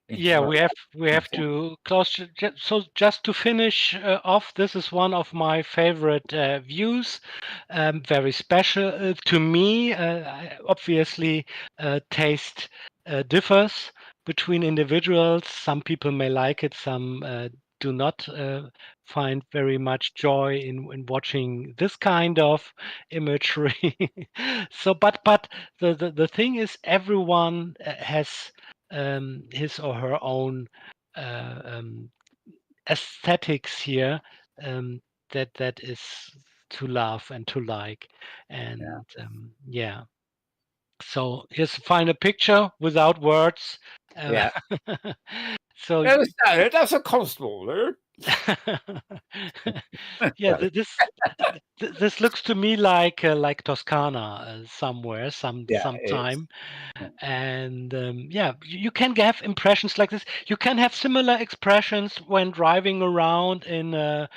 Yeah, interrupt. we have to close. So just to finish off, this is one of my favorite views. Very special to me. Obviously, taste differs between individuals. Some people may like it, some do not find very much joy in watching this kind of imagery. So, but the thing is, everyone has his or her own uh, um, aesthetics here, um, that is to love and to like. Yeah. And yeah, so here's a final picture without words. Yeah. So That's a constable. yeah, this looks to me like Toscana somewhere, Yeah, it's sometime. And yeah, you can have impressions like this. You can have similar expressions when driving around in a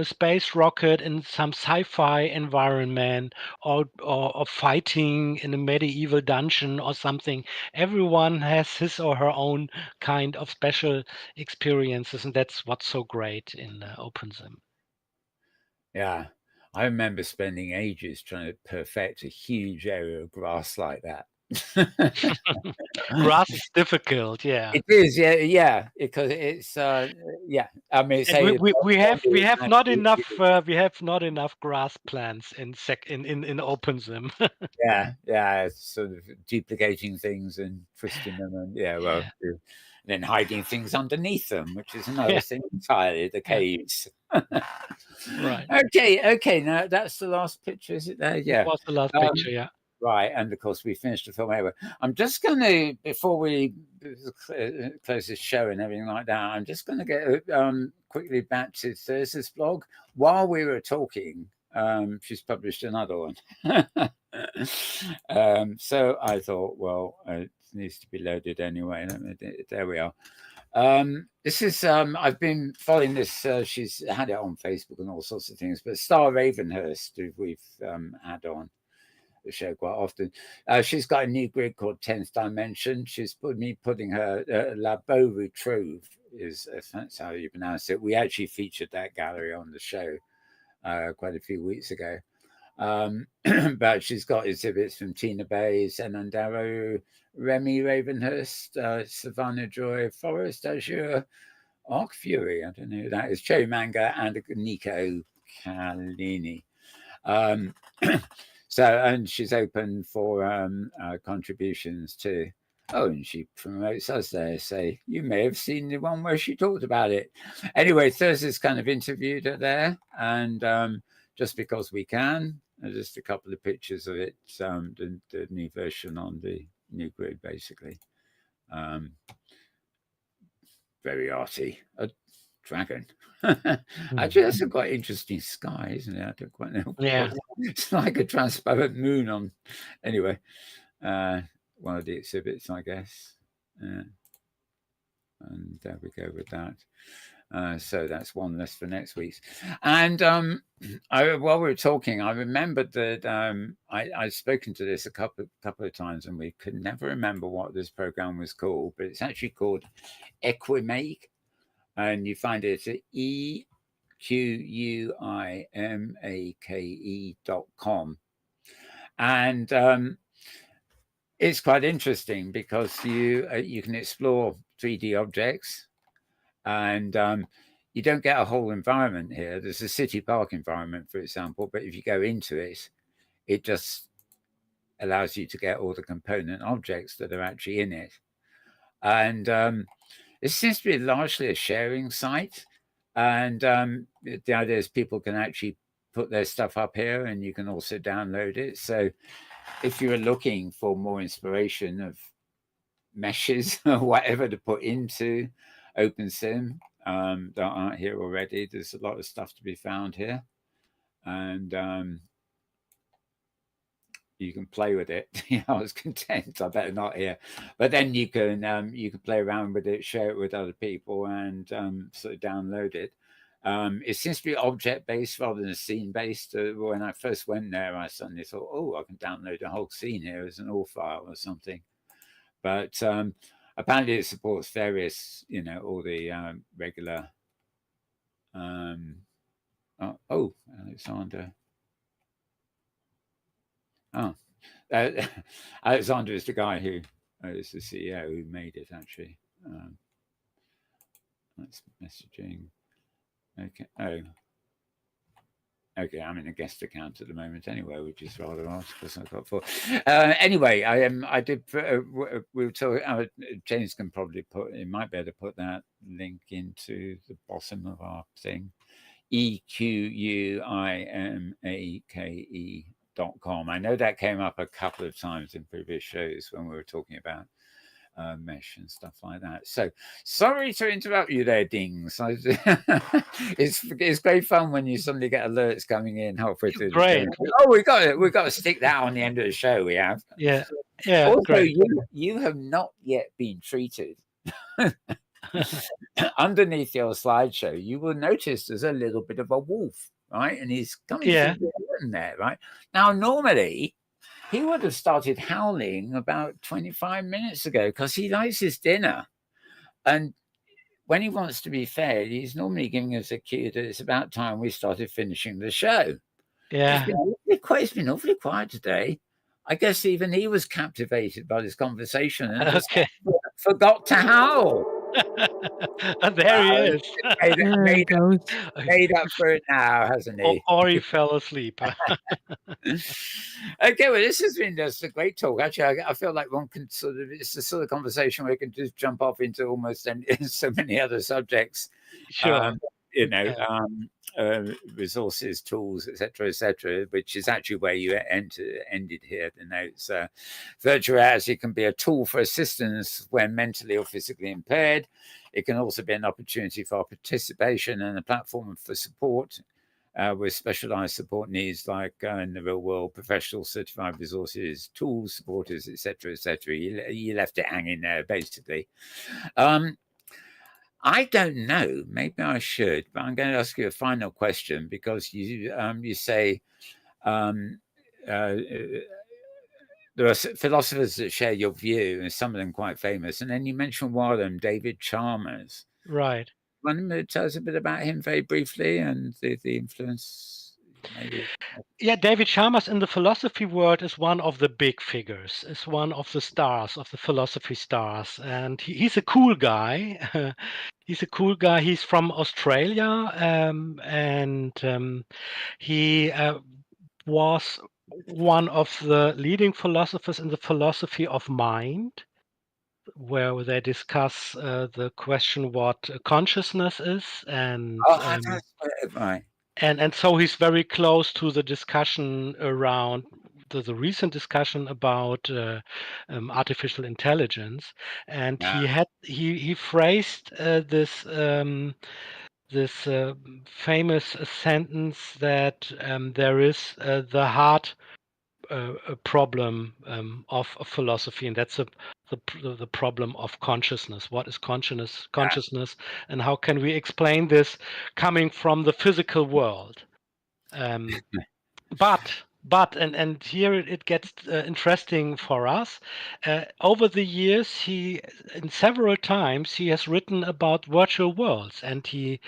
space rocket in some sci-fi environment, or fighting in a medieval dungeon or something. Everyone has his or her own kind of special experiences, and that's what's so great in OpenSim. Yeah. I remember spending ages trying to perfect a huge area of grass like that. Grass is difficult, yeah. It is, yeah, because it's, yeah. I mean, And say we have not enough grass plants in OpenSim. yeah, it's sort of duplicating things and twisting them, and well, Yeah, and then hiding things underneath them, which is another yeah, thing entirely. The yeah. caves. Right. Okay. Now that's the last picture, is it? There, That yeah. was the last Um, picture, yeah. Right, and of course we finished the film anyway. I'm just going to, before we close this show and everything like that, I'm just going to get quickly back to Thursday's blog. While we were talking, she's published another one. So I thought, well, it needs to be loaded anyway. There we are. This is I've been following this. She's had it on Facebook and all sorts of things, but Star Ravenhurst, who we've had on. the show quite often. She's got a new grid called 10th Dimension. She's putting her La Beau Retrouve, if that's how you pronounce it. We actually featured that gallery on the show quite a few weeks ago. But she's got exhibits from Tina Bay, Zenandaro, Remy Ravenhurst, Savannah Joy, Forest Azure, Arc Fury, I don't know who that is, Cherry Manga, and Nico Calini. So, and she's open for contributions too. Oh, and she promotes us there. Say, you may have seen the one where she talked about it. Anyway, Thursday's kind of interviewed her there, and just because we can, just a couple of pictures of it, the new version on the new grid, basically. Very arty. A dragon. Actually, that's a quite interesting sky, isn't it? I don't quite know. Yeah. It's like a transparent moon on. Anyway, one of the exhibits, I guess. And there we go with that. So that's one less for next week's. And while we were talking, I remembered that I'd spoken to this a couple of times, and we could never remember what this program was called, but it's actually called Equimake, and you find it at EQUIMAKE.com. And it's quite interesting because you can explore 3D objects. And you don't get a whole environment here. There's a city park environment, for example, but if you go into it, it just allows you to get all the component objects that are actually in it. And it seems to be largely a sharing site. And the idea is people can actually put their stuff up here, and you can also download it. So if you're looking for more inspiration of meshes or whatever to put into OpenSim that aren't here already, there's a lot of stuff to be found here, and you can play with it. I was content. I better not here, but then you can play around with it, share it with other people, and sort of download it. It seems to be object based rather than scene based. When I first went there, I suddenly thought, oh, I can download a whole scene here as an AW file or something. But apparently it supports various, all the regular. Alexander. Alexander is the guy who is the CEO who made it, actually. That's messaging. Okay. Oh. Okay, I'm in a guest account at the moment anyway, which is rather odd because I've got 4. Anyway, I did. We were talking. James can probably he might be able to put that link into the bottom of our thing. EQUIMAKE.com. I know that came up a couple of times in previous shows when we were talking about mesh and stuff like that. So sorry to interrupt you there, Dings. It's great fun when you suddenly get alerts coming in halfway through the show. Oh, we got to stick that on the end of the show. We have. Yeah. Also, great. You have not yet been treated. Underneath your slideshow, you will notice there's a little bit of a wolf, right? And he's coming through the curtain there, right? Now, normally he would have started howling about 25 minutes ago because he likes his dinner. And when he wants to be fed, he's normally giving us a cue that it's about time we started finishing the show. Yeah. It's been awfully quiet today. I guess even he was captivated by this conversation and just forgot to howl. There he is. Made up for it now, hasn't he? Or he fell asleep. Okay, well, this has been just a great talk. Actually, I feel like one can it's the sort of conversation where you can just jump off into almost so many other subjects. Sure. Resources, tools, etc., which is actually where you ended here. The notes. Virtual reality can be a tool for assistance when mentally or physically impaired. It can also be an opportunity for participation and a platform for support with specialized support needs, like in the real world, professional certified resources, tools, supporters, etc. You left it hanging there, basically. I don't know. Maybe I should, but I'm going to ask you a final question because you say there are philosophers that share your view, and some of them quite famous. And then you mentioned one of them, David Chalmers. Right. Want to tell us a bit about him very briefly and the influence, maybe? Yeah, David Chalmers in the philosophy world is one of the big figures, is one of the stars, of the philosophy stars. And he's a cool guy. He's a cool guy. He's from Australia, and he was one of the leading philosophers in the philosophy of mind, where they discuss the question what consciousness is, and Oh, that's right. and so he's very close to the discussion around the recent discussion about artificial intelligence, and Yeah. he phrased this famous sentence that there is the hard a problem of philosophy, and that's the problem of consciousness. What is consciousness, and how can we explain this coming from the physical world? But here it gets interesting for us. Over the years, in several times he has written about virtual worlds, and he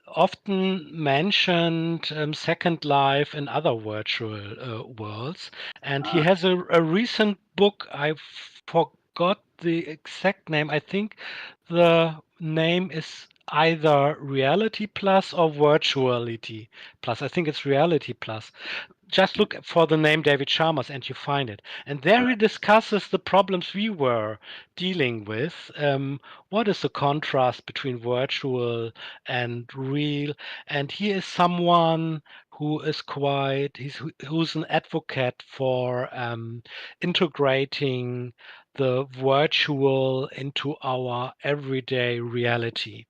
often mentioned Second Life and other virtual worlds. And he has a recent book. I forgot the exact name. I think the name is either Reality Plus or Virtuality Plus. I think it's Reality Plus. Just look for the name David Chalmers and you find it. And there he discusses the problems we were dealing with. What is the contrast between virtual and real? And he is someone who is who's an advocate for integrating the virtual into our everyday reality.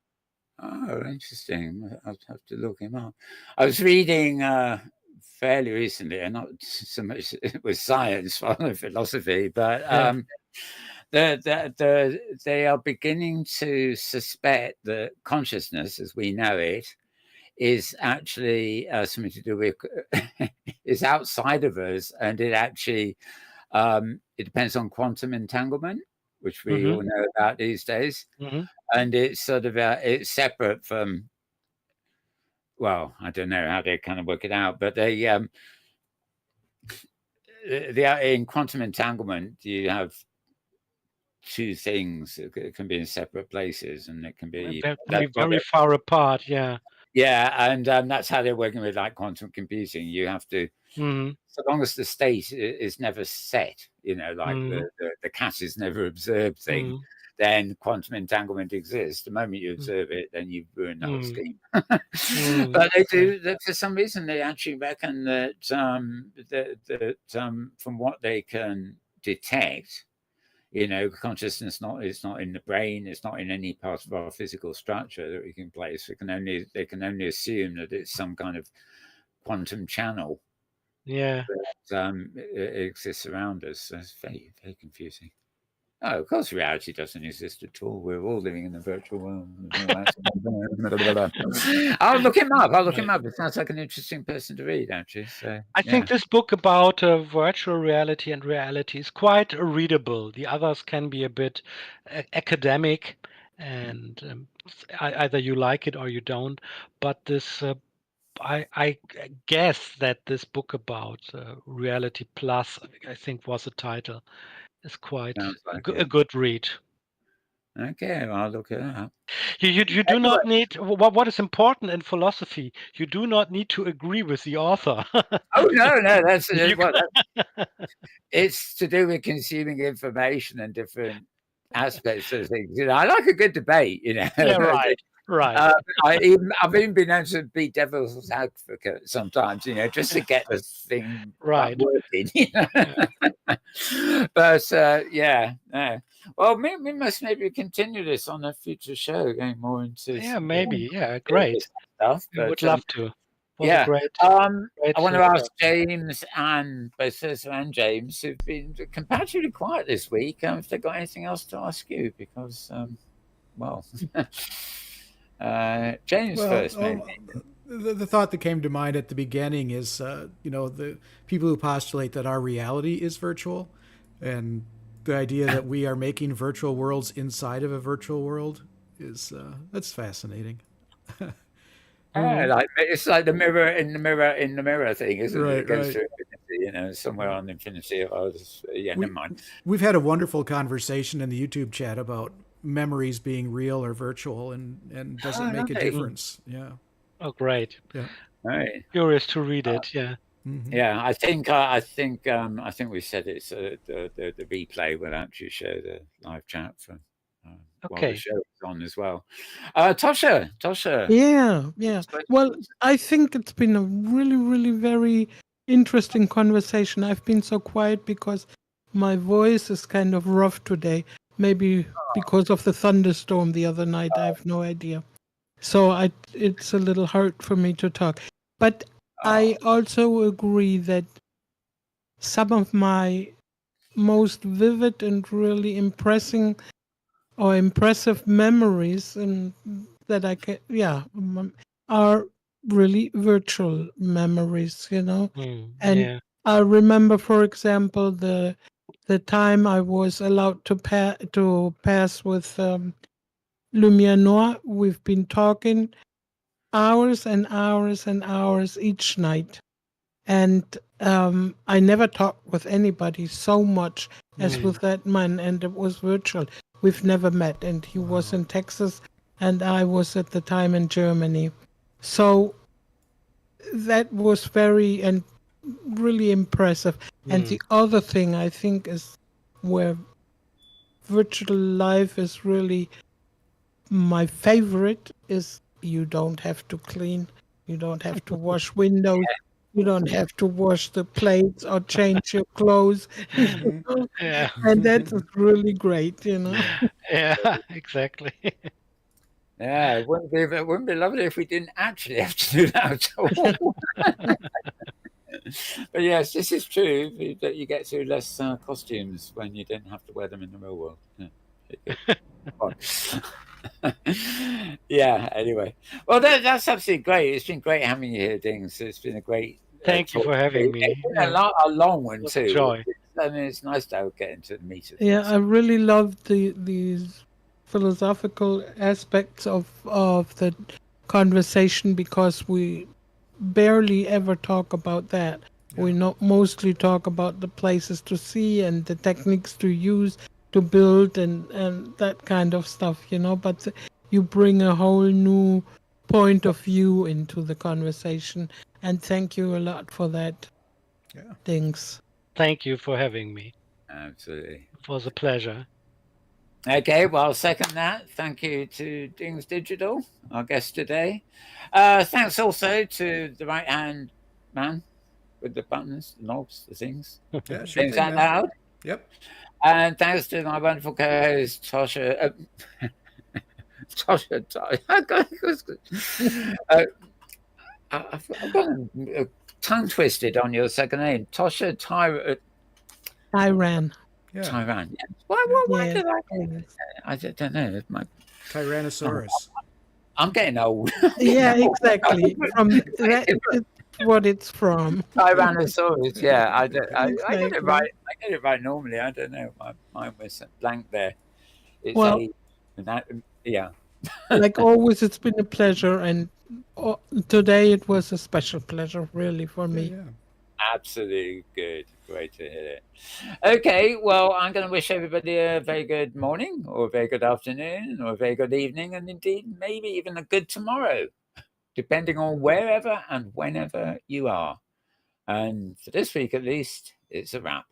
Oh, interesting. I'll have to look him up. I was reading fairly recently, and not so much with science, rather philosophy, but they are beginning to suspect that consciousness, as we know it, is actually something to do with is outside of us, and it actually it depends on quantum entanglement, which we all know about these days. And it's sort of it's separate from, well, I don't know how they kind of work it out, but they in quantum entanglement you have two things that can be in separate places, and it can be very far apart. Yeah, and that's how they're working with like quantum computing. You have to, so long as the state is never set, like the cat is never observed thing, then quantum entanglement exists. The moment you observe it, then you've ruined the whole scheme. But they do that for some reason. They actually reckon that from what they can detect, consciousness is not in the brain. It's not in any part of our physical structure that we can place. They can only assume that it's some kind of quantum channel. Yeah, that it exists around us. So it's very, very confusing. Oh, of course, reality doesn't exist at all. We're all living in the virtual world. I'll look him up. It sounds like an interesting person to read, actually. So I think this book about virtual reality and reality is quite readable. The others can be a bit academic, and either you like it or you don't. But this, I guess that this book about Reality Plus, I think was the title, is quite a good read. Okay, well, I'll look it up. You do not need what is important in philosophy. You do not need to agree with the author. Oh no, that's it's to do with consuming information and different aspects of things. I like a good debate. Yeah, right. I've even been able to be devil's advocate sometimes, just to get the thing working. But well, we must maybe continue this on a future show, going more into maybe great stuff. I would love to. Great, I want to ask James and both Thursday and James, who've been comparatively quiet this week, if they've got anything else to ask you, because well. James first, maybe. The thought that came to mind at the beginning is, the people who postulate that our reality is virtual, and the idea that we are making virtual worlds inside of a virtual world is that's fascinating. It's like the mirror in the mirror in the mirror thing, isn't it? It Right, goes right. to infinity, somewhere on infinity. Yeah, We never mind. we've had a wonderful conversation in the YouTube chat about memories being real or virtual, and does it Oh, make a lovely. difference? Yeah, Oh, great. yeah. Right. Curious to read it. Yeah. Hmm. Yeah, I think we said it's the replay will actually show the live chat from while the Okay. show is on as well. Tosha, Yeah, yeah. Well, questions? I think it's been a really, really very interesting conversation. I've been so quiet because my voice is kind of rough today. Maybe because of the thunderstorm the other night. I have no idea. So it's a little hard for me to talk. But Oh, I also agree that some of my most vivid and really impressive memories and that I can, yeah, are really virtual memories, And Yeah. I remember, for example, the time I was allowed to pass with Lumiere Noir. We've been talking hours and hours and hours each night, and I never talked with anybody so much as Mm. with that man, and it was virtual. We've never met, and he was in Texas, and I was at the time in Germany. So that was very and really impressive. And Mm. the other thing I think is where virtual life is really my favorite is you don't have to clean, you don't have to wash windows, you don't have to wash the plates or change your clothes, Hmm. Yeah. and that's really great. Yeah. Yeah. Exactly. yeah, it wouldn't be lovely if we didn't actually have to do that at all. But yes, this is true that you get through less costumes when you didn't have to wear them in the real world. Yeah, pretty good. Yeah. Anyway, well, that's absolutely great. It's been great having you here, Dings. It's been a great Thank you talk. for having It's me. been Yeah. a long one It was a too. joy. I mean, it's nice to get into the meat of Yeah, things. I really love these philosophical aspects of the conversation because we barely ever talk about that. We Yeah. not mostly talk about the places to see and the techniques to use to build and that kind of stuff. But you bring a whole new point of view into the conversation, and thank you a lot for that. Yeah. Things. Thank you for having me. Absolutely. It was a pleasure. Okay, well, second that. Thank you to Dings Digital, our guest today. Thanks also to the right hand man with the buttons, the knobs, the things. Yeah. Sure Things thing, out man. loud. Yep. And thanks to my wonderful co-host Tosha. Tosha, uh, I've got a tongue twisted on your second name, Tosha Iran. Yeah. Tyran. Yeah. Why Yes. did I? Yes. I don't know. Tyrannosaurus. I'm getting old. Yeah, exactly. From that is what it's from. Tyrannosaurus. Yeah, I get it Exactly. right. I get it right normally. I don't know. My mind was blank there. It's Well, a that. Yeah. like always, it's been a pleasure, and today it was a special pleasure, really, for Yeah. me. Yeah. Absolutely good. Great to hear it. Okay, well, I'm going to wish everybody a very good morning, or a very good afternoon, or a very good evening, and indeed maybe even a good tomorrow, depending on wherever and whenever you are. And for this week at least, it's a wrap.